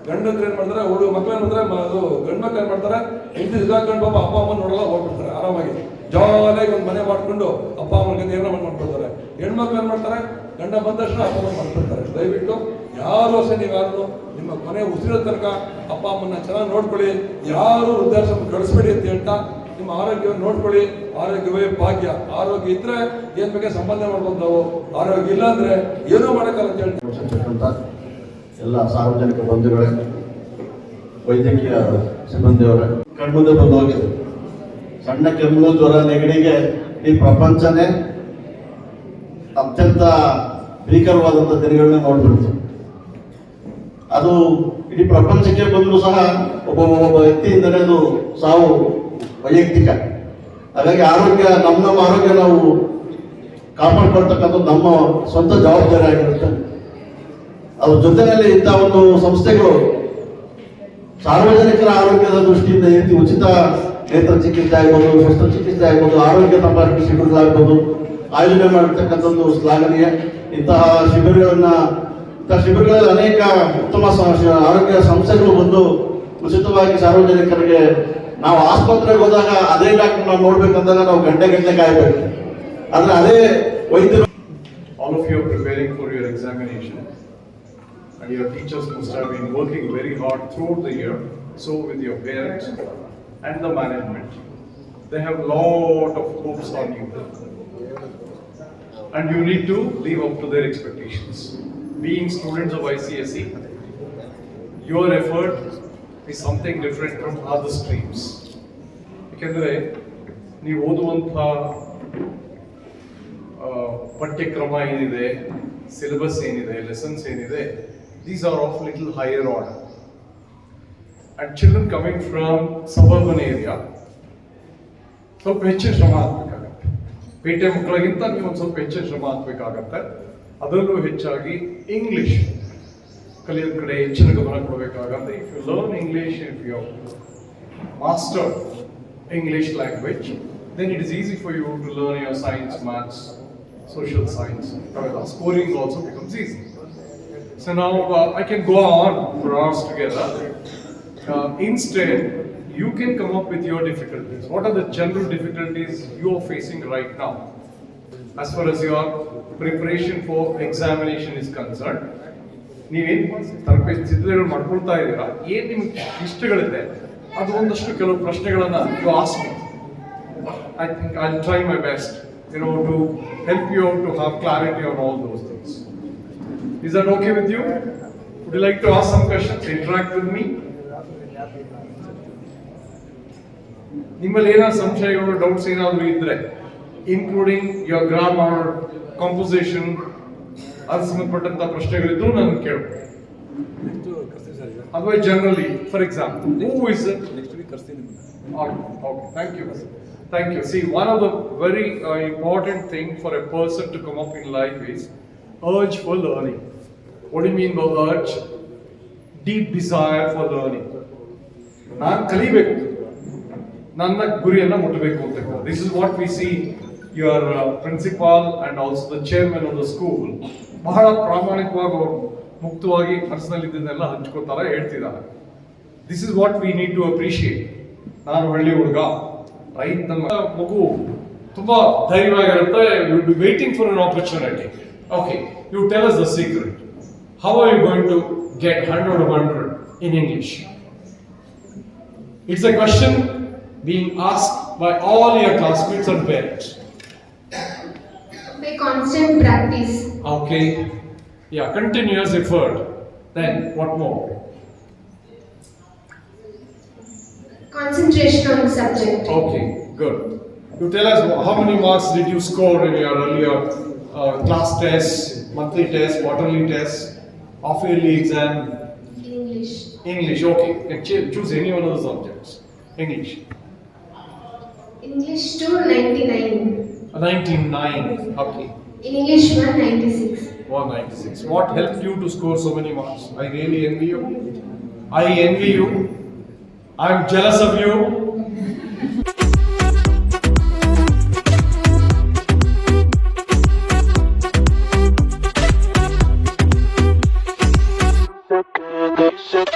ಗಂಡಂದ್ರೆ ಏನು ಮಾಡ್ತಾರೆ, ಹುಡುಗ ಮಕ್ಳು ಏನು ಮಾಡ್ತಾರೆ, ಅದು ಗಂಡು ಮಕ್ಳು ಏನು ಮಾಡ್ತಾರೆ, ಹೆಂಡತಿ ಇದಾಕೊಂಡು ಪಾಪ ಅಪ್ಪ ಅಮ್ಮ ನೋಡಲ್ಲ ಹೋಗ್ಬಿಡ್ತಾರೆ ಆರಾಮಾಗಿ ಜಾಲಿಯಾಗಿ ಒಂದು ಮನೆ ಮಾಡ್ಕೊಂಡು ಅಪ್ಪ ಅಮ್ಮನಿಗೆ ಏನೋ ಮಾಡ್ಕೊಳ್ತಾರೆ. ಹೆಣ್ಮಕ್ಳು ಏನು ಮಾಡ್ತಾರೆ, ಗಂಡ ಬಂದ ತಕ್ಷಣ ಅಪ್ಪ ಅಮ್ಮ ಮಾಡ್ಕೊಳ್ತಾರೆ. ದಯವಿಟ್ಟು ಯಾರು ಅಷ್ಟೇ ನೀವ್ಯಾರು ನಿಮ್ಮ ಕೊನೆ ಉಸಿರೋ ತನಕ ಅಪ್ಪ ಅಮ್ಮನ ಚೆನ್ನಾಗಿ ನೋಡ್ಕೊಳ್ಳಿ, ಯಾರು ವೃದ್ಧಾಶ್ರಮ ಕಳಿಸ್ಬೇಡಿ ಅಂತ ಹೇಳ್ತಾ ನಿಮ್ಮ ಆರೋಗ್ಯವನ್ನು ನೋಡ್ಕೊಳ್ಳಿ. ಆರೋಗ್ಯವೇ ಭಾಗ್ಯ. ಆರೋಗ್ಯ ಇದ್ರೆ ಏನ್ ಬೇಕಾದ್ರೆ ಸಂಬಂಧ ಮಾಡ್ಬೋದು ನಾವು, ಆರೋಗ್ಯ ಇಲ್ಲ ಅಂದ್ರೆ ಏನೂ ಮಾಡೋಕ್ಕಲ್ಲ ಅಂತ ಹೇಳ್ತೀವಿ. ಎಲ್ಲ ಸಾರ್ವಜನಿಕ ಬಂಧುಗಳೇ, ವೈದ್ಯಕೀಯ ಸಿಬ್ಬಂದಿಯವರೇ, ಕಣ್ಮುಂದೆ ಬಂದು ಹೋಗಿದೆ. ಸಣ್ಣ ಕೆಮ್ಮು, ಜ್ವರ, ನೆಗಡಿಗೆ ಈ ಪ್ರಪಂಚನೇ ಅತ್ಯಂತ ಭೀಕರವಾದಂಥ ದಿನಗಳನ್ನ ನೋಡ್ಬಿಡ್ತು. ಅದು ಇಡೀ ಪ್ರಪಂಚಕ್ಕೆ ಬಂದರೂ ಸಹ ಒಬ್ಬ ವ್ಯಕ್ತಿಯಿಂದಲೇ ಅದು ಸಾವು ವೈಯಕ್ತಿಕ. ಹಾಗಾಗಿ ಆರೋಗ್ಯ, ನಮ್ಮ ಆರೋಗ್ಯ ನಾವು ಕಾಪಾಡ್ಕೊಳ್ತಕ್ಕಂಥದ್ದು ನಮ್ಮ ಸ್ವಂತ ಜವಾಬ್ದಾರಿ ಆಗಿರುತ್ತೆ. ಅದ್ರ ಜೊತೆಯಲ್ಲಿ ಇಂಥ ಒಂದು ಸಂಸ್ಥೆಗಳು ಸಾರ್ವಜನಿಕರ ಆರೋಗ್ಯದ ದೃಷ್ಟಿಯಿಂದ ಈ ರೀತಿ ಉಚಿತ ನೇತ್ರ ಚಿಕಿತ್ಸೆ ಆಗ್ಬೋದು, ಶಸ್ತ್ರಚಿಕಿತ್ಸೆ ಆಗ್ಬೋದು, ಆರೋಗ್ಯ ತಪಾಸಣೆ ಶಿಬಿರಗಳಾಗ್ಬೋದು ಆಯೋಜನೆ ಮಾಡಿರ್ತಕ್ಕಂಥದ್ದು ಶ್ಲಾಘನೀಯ. ಇಂತಹ ಶಿಬಿರಗಳಲ್ಲಿ ಅನೇಕ ಉತ್ತಮ ಆರೋಗ್ಯ ಸಂಸ್ಥೆಗಳು ಬಂದು ಉಚಿತವಾಗಿ ಸಾರ್ವಜನಿಕರಿಗೆ, ನಾವು ಆಸ್ಪತ್ರೆಗೆ ಹೋದಾಗ ಅದೇ ಡಾಕ್ಟರ್ ನಾವು ನೋಡ್ಬೇಕಂದಾಗ ನಾವು ಗಂಟೆ ಕಾಯಬೇಕು. ಆದ್ರೆ ಅದೇ ವೈದ್ಯರು. All of you are preparing for your examination, and your teachers must have been working very hard throughout the year. So with your parents and the management, they have lot of hopes on you, and you need to live up to their expectations. Being students of ICSE, your effort is something different from other streams. ಯಾಕೆಂದರೆ ನೀವು ಓದುವಂಥ ಪಠ್ಯಕ್ರಮ ಏನಿದೆ, ಸಿಲೆಬಸ್ ಏನಿದೆ, ಲೆಸನ್ಸ್ ಏನಿದೆ, these are of little higher order. And children coming from suburban area ಸ್ವಲ್ಪ ಹೆಚ್ಚಿನ ಶ್ರಮ ಹಾಕಬೇಕಾಗತ್ತೆ. ಪೇಟೆ ಮಕ್ಕಳಿಗಿಂತ ನೀವು ಒಂದು ಸ್ವಲ್ಪ ಹೆಚ್ಚಿನ ಶ್ರಮ ಹಾಕಬೇಕಾಗತ್ತೆ. ಅದರಲ್ಲೂ ಹೆಚ್ಚಾಗಿ ಇಂಗ್ಲಿಷ್ ಕಲಿಯೋದ ಕಡೆ ಹೆಚ್ಚಿನ ಗಮನ ಕೊಡಬೇಕಾಗತ್ತೆ. If you learn English, if you master English language, then it is easy for you to learn your science, maths, social science. Scoring also becomes easy. So now I can go on for hours together. Instead, you can come up with your difficulties. What are the general difficulties you are facing right now? As far as your preparation for examination is concerned, ನೀವೇನು ತರಬೇತಿ ಸಿದ್ಧತೆಗಳು ಮಾಡ್ಕೊಳ್ತಾ ಇದ್ದೀರಾ, ಏನು ನಿಮ್ಗೆ ಇಷ್ಟಗಳಿದೆ ಅದು ಒಂದಷ್ಟು ಕೆಲವು ಪ್ರಶ್ನೆಗಳನ್ನ you ask me. I think I'll try my best, to help you out to have clarity on all those things. Is that okay with you? Would you like to ask some questions, interact with me? ನಿಮ್ಮಲ್ಲಿ ಏನಾದ್ರು ಸಂಶಯಗಳು, ಡೌಟ್ಸ್ ಏನಾದರೂ ಇದ್ರೆ, ಇನ್ಕ್ಲೂಡಿಂಗ್ your grammar, composition, ಅದು ಸಂಬಂಧಪಟ್ಟಂತ ಪ್ರಶ್ನೆಗಳಿದ್ರು ನಾನು ಕೇಳ್ಬೋದು. Otherwise, generally, for example, who is it? Next week, okay, thank you. Thank you. See, one of the very important thing for a person to come up in life is urge for learning. What do you mean by urge? Deep desire for learning. ನಾನು ಕಲಿಬೇಕು, ನನ್ನ ಗುರಿಯನ್ನ ಮುಟ್ಟಬೇಕು ಅಂತ. This is what we see your principal and also the chairman of the school ಬಹಳ ಪ್ರಾಮಾಣಿಕವಾಗಿ ಮುಕ್ತವಾಗಿ ಮನಸ್ಸಿನಲ್ಲಿದ್ದನ್ನೆಲ್ಲ ಹಂಚ್ಕೋತಾರೆ, ಹೇಳ್ತಿದ್ದಾರೆ. This is what we need to appreciate. ನಾನು ಹಳ್ಳಿ ಹುಡುಗ, ರೈತ ಮಗು ತುಂಬಾ ಧೈರ್ಯವಾಗಿರುತ್ತೆ. You will be waiting for an opportunity. Okay, you tell us the secret. How are you going to get 100 of 100 in English? It's a question being asked by all your classmates and parents. By constant practice. Okay. Yeah, continuous effort. Then what more? Concentration on the subject. Okay, good. You tell us how many marks did you score in your earlier class tests, monthly tests, quarterly tests, half-yearly exam? English. English, okay. Choose any one of the subjects. English. English 2 99. 99, okay. In English 196. 196. What helped you to score so many marks? I really envy you. I envy you. I'm jealous of you. Shut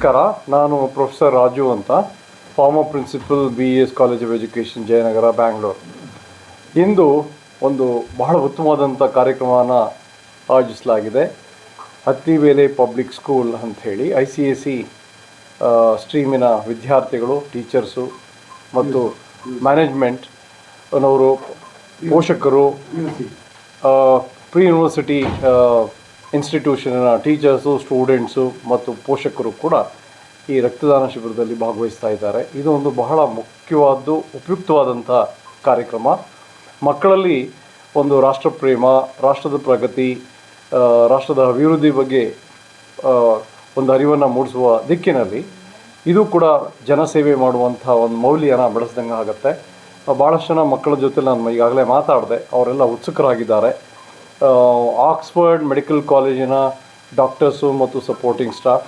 ನಮಸ್ಕಾರ, ನಾನು ಪ್ರೊಫೆಸರ್ ರಾಜು ಅಂತ, former principal BES college of education, Jayanagar, Bangalore. ಇಂದು ಒಂದು ಬಹಳ ಉತ್ತಮವಾದಂಥ ಕಾರ್ಯಕ್ರಮವನ್ನು ಆಯೋಜಿಸಲಾಗಿದೆ. ಅತ್ತಿಬೇಲೆ ಪಬ್ಲಿಕ್ ಸ್ಕೂಲ್ ಅಂಥೇಳಿ ICSE ಸ್ಟ್ರೀಮಿನ ವಿದ್ಯಾರ್ಥಿಗಳು, ಟೀಚರ್ಸು ಮತ್ತು ಮ್ಯಾನೇಜ್ಮೆಂಟ್ ಅನ್ನೋರು, ಪೋಷಕರು, ಪ್ರೀ ಯೂನಿವರ್ಸಿಟಿ ಇನ್ಸ್ಟಿಟ್ಯೂಷನ್ನ ಟೀಚರ್ಸು, ಸ್ಟೂಡೆಂಟ್ಸು ಮತ್ತು ಪೋಷಕರು ಕೂಡ ಈ ರಕ್ತದಾನ ಶಿಬಿರದಲ್ಲಿ ಭಾಗವಹಿಸ್ತಾ ಇದ್ದಾರೆ. ಇದು ಒಂದು ಬಹಳ ಮುಖ್ಯವಾದ್ದು, ಉಪಯುಕ್ತವಾದಂಥ ಕಾರ್ಯಕ್ರಮ. ಮಕ್ಕಳಲ್ಲಿ ಒಂದು ರಾಷ್ಟ್ರಪ್ರೇಮ, ರಾಷ್ಟ್ರದ ಪ್ರಗತಿ, ರಾಷ್ಟ್ರದ ಅಭಿವೃದ್ಧಿ ಬಗ್ಗೆ ಒಂದು ಅರಿವನ್ನು ಮೂಡಿಸುವ ದಿಕ್ಕಿನಲ್ಲಿ ಇದು ಕೂಡ ಜನಸೇವೆ ಮಾಡುವಂಥ ಒಂದು ಮೌಲ್ಯನ ಬೆಳೆಸ್ದಂಗೆ ಆಗುತ್ತೆ. ಭಾಳಷ್ಟು ಜನ ಮಕ್ಕಳ ಜೊತೆ ನಾನು ಈಗಾಗಲೇ ಮಾತಾಡಿದೆ, ಅವರೆಲ್ಲ ಉತ್ಸುಕರಾಗಿದ್ದಾರೆ. ಆಕ್ಸ್ಫರ್ಡ್ ಮೆಡಿಕಲ್ ಕಾಲೇಜಿನ ಡಾಕ್ಟರ್ಸು ಮತ್ತು ಸಪೋರ್ಟಿಂಗ್ ಸ್ಟಾಫ್,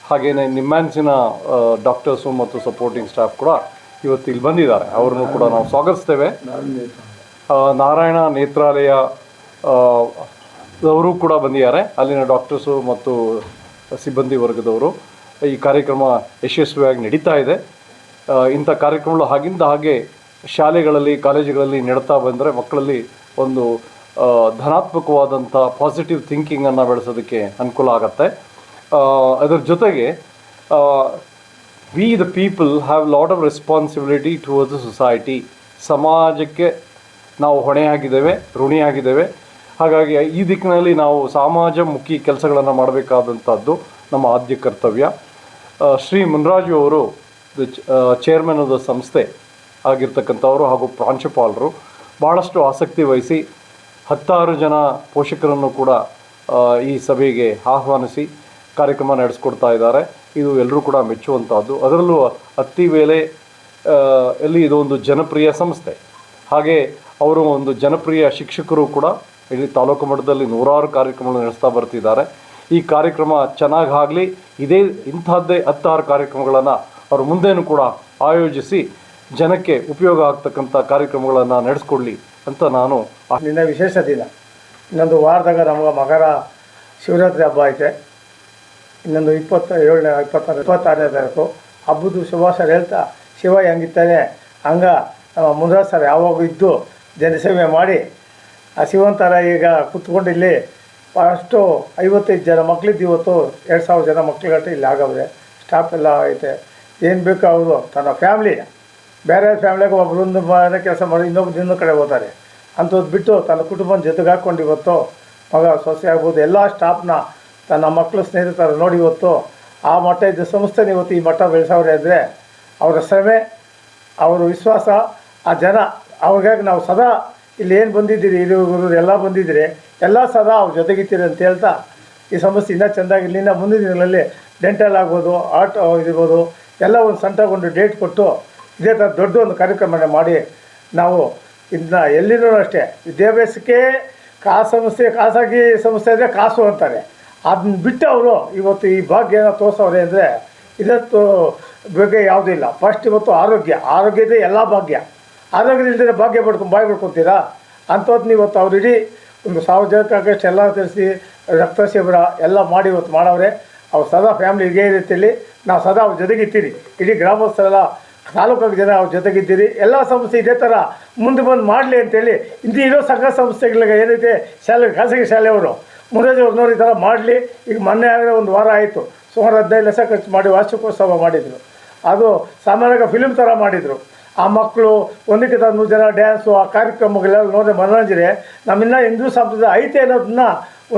ಹಾಗೆಯೇ ನಿಮ್ಯಾನ್ಸಿನ ಡಾಕ್ಟರ್ಸು ಮತ್ತು ಸಪೋರ್ಟಿಂಗ್ ಸ್ಟಾಫ್ ಕೂಡ ಇವತ್ತು ಇಲ್ಲಿ ಬಂದಿದ್ದಾರೆ. ಅವರನ್ನು ಕೂಡ ನಾವು ಸ್ವಾಗತಿಸ್ತೇವೆ. ನಾರಾಯಣ ನೇತ್ರಾಲಯ ಅವರು ಕೂಡ ಬಂದಿದ್ದಾರೆ, ಅಲ್ಲಿನ ಡಾಕ್ಟರ್ಸು ಮತ್ತು ಸಿಬ್ಬಂದಿ ವರ್ಗದವರು. ಈ ಕಾರ್ಯಕ್ರಮ ಯಶಸ್ವಿಯಾಗಿ ನಡೀತಾ ಇದೆ. ಇಂಥ ಕಾರ್ಯಕ್ರಮಗಳು ಹಾಗಿಂದ ಹಾಗೆ ಶಾಲೆಗಳಲ್ಲಿ, ಕಾಲೇಜುಗಳಲ್ಲಿ ನಡೀತಾ ಬಂದರೆ ಮಕ್ಕಳಲ್ಲಿ ಒಂದು ಧನಾತ್ಮಕವಾದಂಥ ಪಾಸಿಟಿವ್ ಥಿಂಕಿಂಗನ್ನು ಬೆಳೆಸೋದಕ್ಕೆ ಅನುಕೂಲ ಆಗುತ್ತೆ. ಅದರ ಜೊತೆಗೆ we the people have lot of responsibility towards the society. ಸಮಾಜಕ್ಕೆ ನಾವು ಹೊಣೆಯಾಗಿದ್ದೇವೆ, ಋಣಿಯಾಗಿದ್ದೇವೆ. ಹಾಗಾಗಿ ಈ ದಿಕ್ಕಿನಲ್ಲಿ ನಾವು ಸಮಾಜಮುಖಿ ಕೆಲಸಗಳನ್ನು ಮಾಡಬೇಕಾದಂಥದ್ದು ನಮ್ಮ ಆದ್ಯ ಕರ್ತವ್ಯ. ಶ್ರೀ ಮುನ್ರಾಜು ಅವರು ಚೇರ್ಮನ್ ಆಫ್ ದ ಸಂಸ್ಥೆ ಆಗಿರ್ತಕ್ಕಂಥವರು ಹಾಗೂ ಪ್ರಾಂಶುಪಾಲರು ಭಾಳಷ್ಟು ಆಸಕ್ತಿ ವಹಿಸಿ 16 ಜನ ಪೋಷಕರನ್ನು ಕೂಡ ಈ ಸಭೆಗೆ ಆಹ್ವಾನಿಸಿ ಕಾರ್ಯಕ್ರಮ ನಡೆಸ್ಕೊಡ್ತಾ ಇದ್ದಾರೆ. ಇದು ಎಲ್ಲರೂ ಕೂಡ ಮೆಚ್ಚುವಂಥದ್ದು. ಅದರಲ್ಲೂ ಅತ್ತಿಬೇಲೆ ಎಲ್ಲಿ ಇದೊಂದು ಜನಪ್ರಿಯ ಸಂಸ್ಥೆ. ಹಾಗೆ ಅವರು ಒಂದು ಜನಪ್ರಿಯ ಶಿಕ್ಷಕರು ಕೂಡ. ಇಲ್ಲಿ ತಾಲೂಕು ಮಟ್ಟದಲ್ಲಿ 100 ಕಾರ್ಯಕ್ರಮಗಳು ನಡೆಸ್ತಾ ಬರ್ತಿದ್ದಾರೆ. ಈ ಕಾರ್ಯಕ್ರಮ ಚೆನ್ನಾಗಿ ಆಗಲಿ, ಇಂಥದ್ದೇ 16 ಕಾರ್ಯಕ್ರಮಗಳನ್ನು ಅವರು ಮುಂದೇನೂ ಕೂಡ ಆಯೋಜಿಸಿ ಜನಕ್ಕೆ ಉಪಯೋಗ ಆಗ್ತಕ್ಕಂಥ ಕಾರ್ಯಕ್ರಮಗಳನ್ನು ನಡೆಸ್ಕೊಡ್ಲಿ ಅಂತ ನಾನು. ನಿನ್ನೆ ವಿಶೇಷ ದಿನ. ಇನ್ನೊಂದು ವಾರದಾಗ ನಮಗೆ ಮಕರ ಶಿವರಾತ್ರಿ ಹಬ್ಬ ಐತೆ. ಇನ್ನೊಂದು 26ನೇ ತಾರೀಕು ಹಬ್ಬದ ಶುಭಾಶಯ ಹೇಳ್ತಾ, ಶಿವ ಹೆಂಗಿರ್ತಾನೆ ಹಂಗೆ ನಮ್ಮ ಮುನ್ರಾಜ್ ಸರ್ ಯಾವಾಗೂ ಇದ್ದು ಜನಸೇವೆ ಮಾಡಿ ಆ ಶಿವಂತರ ಈಗ ಕೂತ್ಕೊಂಡು ಇಲ್ಲಿ ಅಷ್ಟು 55 ಜನ ಮಕ್ಕಳಿದ್ದು ಇವತ್ತು 2000 ಜನ ಮಕ್ಕಳುಗಟ್ಟೆ ಇಲ್ಲಿ ಆಗವ್ರೆ. ಸ್ಟಾಫ್ ಎಲ್ಲ ಐತೆ. ಏನು ಬೇಕೋ ಅವರು ತನ್ನ ಫ್ಯಾಮ್ಲಿ, ಬೇರೆ ಫ್ಯಾಮ್ಲಿಗೆ ಒಬ್ಬರೊಂದು ಮನೆ ಕೆಲಸ ಮಾಡಿ ಇನ್ನೊಂದು ಕಡೆ ಹೋಗ್ತಾರೆ. ಅಂಥದ್ದು ಬಿಟ್ಟು ತನ್ನ ಕುಟುಂಬದ ಜೊತೆಗೆ ಹಾಕ್ಕೊಂಡು ಇವತ್ತು ಮಗ, ಸೊಸೆ ಆಗ್ಬೋದು ಎಲ್ಲ ಸ್ಟಾಫ್ನ ತನ್ನ ಮಕ್ಕಳು, ಸ್ನೇಹಿತರ ನೋಡಿ ಇವತ್ತು ಆ ಮಟ್ಟ ಇದ್ದ ಸಂಸ್ಥೆನ ಇವತ್ತು ಈ ಮಟ್ಟ ಬೆಳೆಸವ್ರೆ ಅಂದರೆ ಅವರ ಶ್ರಮೆ, ಅವರ ವಿಶ್ವಾಸ, ಆ ಜನ ಅವ್ರಿಗಾಗಿ ನಾವು ಸದಾ ಇಲ್ಲಿ ಏನು ಬಂದಿದ್ದೀರಿ, ಹಿರಿಯರು ಎಲ್ಲ ಬಂದಿದ್ದೀರಿ, ಎಲ್ಲ ಸದಾ ಅವ್ರ ಜೊತೆಗಿತ್ತೀರಿ ಅಂತ ಹೇಳ್ತಾ ಈ ಸಂಸ್ಥೆ ಇನ್ನೂ ಚೆಂದಾಗಿ ಇಲ್ಲಿಂದ ಮುಂದಿನ ದಿನಗಳಲ್ಲಿ ಡೆಂಟಲ್ ಆಗ್ಬೋದು, ಆರ್ಟ್ ಇರ್ಬೋದು, ಎಲ್ಲ ಒಂದು ಸಣ್ಣಗೊಂಡು ಡೇಟ್ ಕೊಟ್ಟು ಇದೇ ಥರ ದೊಡ್ಡ ಒಂದು ಕಾರ್ಯಕ್ರಮ ಮಾಡಿ ನಾವು ಇದನ್ನ ಎಲ್ಲಿನೂ ಅಷ್ಟೇ ವಿದ್ಯಾಭ್ಯಾಸಕ್ಕೆ ಖಾಸಗಿ ಸಂಸ್ಥೆ ಅಂದರೆ ಕಾಸು ಅಂತಾರೆ. ಅದನ್ನ ಬಿಟ್ಟು ಅವರು ಇವತ್ತು ಈ ಭಾಗ್ಯನ ತೋರಿಸವ್ರೆ ಅಂದರೆ ಇದತ್ತು ಬಗ್ಗೆ ಯಾವುದೂ ಇಲ್ಲ. ಫಸ್ಟ್ ಇವತ್ತು ಆರೋಗ್ಯದೇ ಎಲ್ಲ ಭಾಗ್ಯ. ಆರೋಗ್ಯದಿಲ್ಲದೆ ಭಾಗ್ಯ ಬಾಯಿ ಬಿಡ್ಕೊತೀರಾ ಅಂಥದ್ದು ಇವತ್ತು ಅವ್ರು ಇಡೀ ಒಂದು 1000 ಜನಕ್ಕೆ ಎಲ್ಲ ತಿಳಿಸಿ ರಕ್ತ ಶಿಬಿರ ಎಲ್ಲ ಮಾಡಿ ಇವತ್ತು ಮಾಡವ್ರೆ. ಅವ್ರು ಸದಾ ಫ್ಯಾಮಿಲಿ ಇದೇ ರೀತಿಯಲ್ಲಿ ನಾವು ಸದಾ ಅವ್ರ ಜೊತೆಗಿತ್ತೀರಿ. ಇಡೀ ಗ್ರಾಮಸ್ಥರೆಲ್ಲ, ತಾಲೂಕಾಗ ಜನ ಅವ್ರ ಜೊತೆಗಿದ್ದೀರಿ. ಎಲ್ಲ ಸಂಸ್ಥೆ ಇದೇ ಥರ ಮುಂದೆ ಬಂದು ಮಾಡಲಿ ಅಂತೇಳಿ ಇಂದು ಇರೋ ಸಂಘ ಸಂಸ್ಥೆಗಳಿಗೆ ಏನೈತೆ ಶಾಲೆ, ಖಾಸಗಿ ಶಾಲೆಯವರು ಮುನ್ರಾಜ್ ಅವ್ರನ್ನವ್ರು ಈ ಥರ ಮಾಡಲಿ. ಈಗ ಮೊನ್ನೆ ಆಗಲೇ ಒಂದು ವಾರ ಆಯಿತು, ಸುಮಾರು 15 ಲಕ್ಷ ಖರ್ಚು ಮಾಡಿ ವಾರ್ಷಿಕೋತ್ಸವ ಮಾಡಿದರು. ಅದು ಸಾಮಾನ್ಯವಾಗಿ ಫಿಲ್ಮ್ ಥರ ಮಾಡಿದರು. ಆ ಮಕ್ಕಳು ಒಂದಕ್ಕಿಂತ 100 ಜನ ಡ್ಯಾನ್ಸು, ಆ ಕಾರ್ಯಕ್ರಮಗಳೆಲ್ಲ ನೋಡಿದ್ರೆ ಮನೋರಂಜನೆ ನಮ್ಮಿನ್ನ ಹಿಂದೂ ಸಂಪ್ರದಾಯ ಐತೆ ಅನ್ನೋದನ್ನ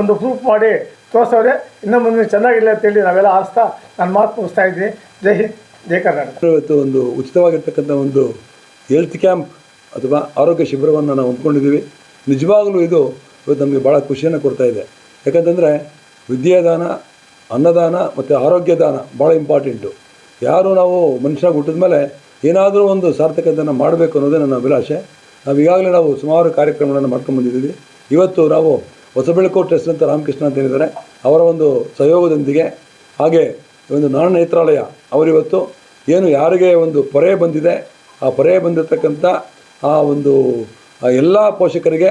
ಒಂದು ಪ್ರೂಫ್ ಮಾಡಿ ತೋರಿಸೋರೆ. ಇನ್ನು ಮುಂದೆ ಚೆನ್ನಾಗಿಲ್ಲ ಅಂತೇಳಿ ನಾವೆಲ್ಲ ಆಸ್ತಾ ನಾನು ಮಾತು ಮುಗಿಸ್ತಾ ಇದ್ದೀನಿ. ಜೈ ಹಿಂದ್, ಜೈ ಕರ್ನಾಟಕ. ಇವತ್ತು ಒಂದು ಉಚಿತವಾಗಿರ್ತಕ್ಕಂಥ ಒಂದು ಹೆಲ್ತ್ ಕ್ಯಾಂಪ್ ಅಥವಾ ಆರೋಗ್ಯ ಶಿಬಿರವನ್ನು ನಾವು ಅಂದ್ಕೊಂಡಿದ್ದೀವಿ. ನಿಜವಾಗಲೂ ಇದು ಇವತ್ತು ನಮಗೆ ಭಾಳ ಖುಷಿಯನ್ನು ಕೊಡ್ತಾ ಇದೆ. ಯಾಕಂತಂದರೆ ವಿದ್ಯಾದಾನ, ಅನ್ನದಾನ ಮತ್ತು ಆರೋಗ್ಯ ದಾನ ಭಾಳ ಇಂಪಾರ್ಟೆಂಟು. ಯಾರು ನಾವು ಮನುಷ್ಯ ಹುಟ್ಟಿದ ಮೇಲೆ ಏನಾದರೂ ಒಂದು ಸಾರ್ಥಕತೆಯನ್ನು ಮಾಡಬೇಕು ಅನ್ನೋದೇ ನನ್ನ ಅಭಿಲಾಷೆ. ಈಗಾಗಲೇ ನಾವು ಸುಮಾರು ಕಾರ್ಯಕ್ರಮಗಳನ್ನು ಮಾಡ್ಕೊಂಡ್ಬಂದಿದ್ದೀವಿ. ಇವತ್ತು ನಾವು ಹೊಸಬೆಳಕು ಟ್ರಸ್ಟ್ ಅಂತ ರಾಮಕೃಷ್ಣ ಅಂತ ಹೇಳಿದ್ದಾರೆ, ಅವರ ಒಂದು ಸಹಯೋಗದೊಂದಿಗೆ, ಹಾಗೆ ಒಂದು ನಾರಾಯಣ ನೇತ್ರಾಲಯ ಅವರಿವತ್ತು ಏನು ಯಾರಿಗೆ ಒಂದು ಪೊರೆ ಬಂದಿದೆ, ಆ ಪೊರೆ ಬಂದಿರತಕ್ಕಂಥ ಆ ಒಂದು ಎಲ್ಲ ಪೋಷಕರಿಗೆ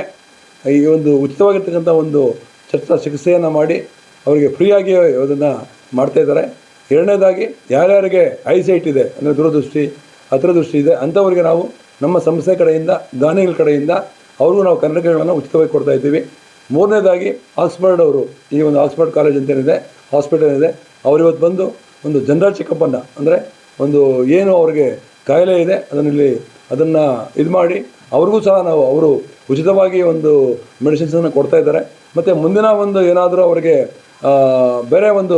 ಈ ಒಂದು ಉಚಿತವಾಗಿರ್ತಕ್ಕಂಥ ಒಂದು ಚಿಕಿತ್ಸೆಯನ್ನು ಮಾಡಿ ಅವರಿಗೆ ಫ್ರೀಯಾಗಿ ಅದನ್ನು ಮಾಡ್ತಾಯಿದ್ದಾರೆ. ಎರಡನೇದಾಗಿ ಯಾರ್ಯಾರಿಗೆ ಐಸೈಟ್ ಇದೆ ಅಂದರೆ ದೂರದೃಷ್ಟಿ ಹತ್ರದೃಷ್ಟಿ ಇದೆ ಅಂಥವರಿಗೆ ನಾವು ನಮ್ಮ ಸಂಸ್ಥೆ ಕಡೆಯಿಂದ ದಾನಿಗಳ ಕಡೆಯಿಂದ ಅವ್ರಿಗೂ ನಾವು ಕನ್ನಡಕಗಳನ್ನು ಉಚಿತವಾಗಿ ಕೊಡ್ತಾ ಇದ್ದೀವಿ. ಮೂರನೇದಾಗಿ ಆಕ್ಸ್ಫರ್ಡ್ ಅವರು, ಈ ಒಂದು ಆಕ್ಸ್ಫರ್ಡ್ ಕಾಲೇಜ್ ಅಂತೇನಿದೆ, ಹಾಸ್ಪಿಟಲ್ ಇದೆ, ಅವರು ಇವತ್ತು ಬಂದು ಒಂದು ಜನರಲ್ ಚೆಕಪ್ಪನ್ನು ಅಂದರೆ ಒಂದು ಏನು ಅವ್ರಿಗೆ ಕಾಯಿಲೆ ಇದೆ ಅದನ್ನು ಇದು ಮಾಡಿ ಅವ್ರಿಗೂ ಸಹ ಅವರು ಉಚಿತವಾಗಿ ಒಂದು ಮೆಡಿಸಿನ್ಸನ್ನು ಕೊಡ್ತಾ ಇದ್ದಾರೆ. ಮತ್ತು ಮುಂದಿನ ಒಂದು ಏನಾದರೂ ಅವರಿಗೆ ಬೇರೆ ಒಂದು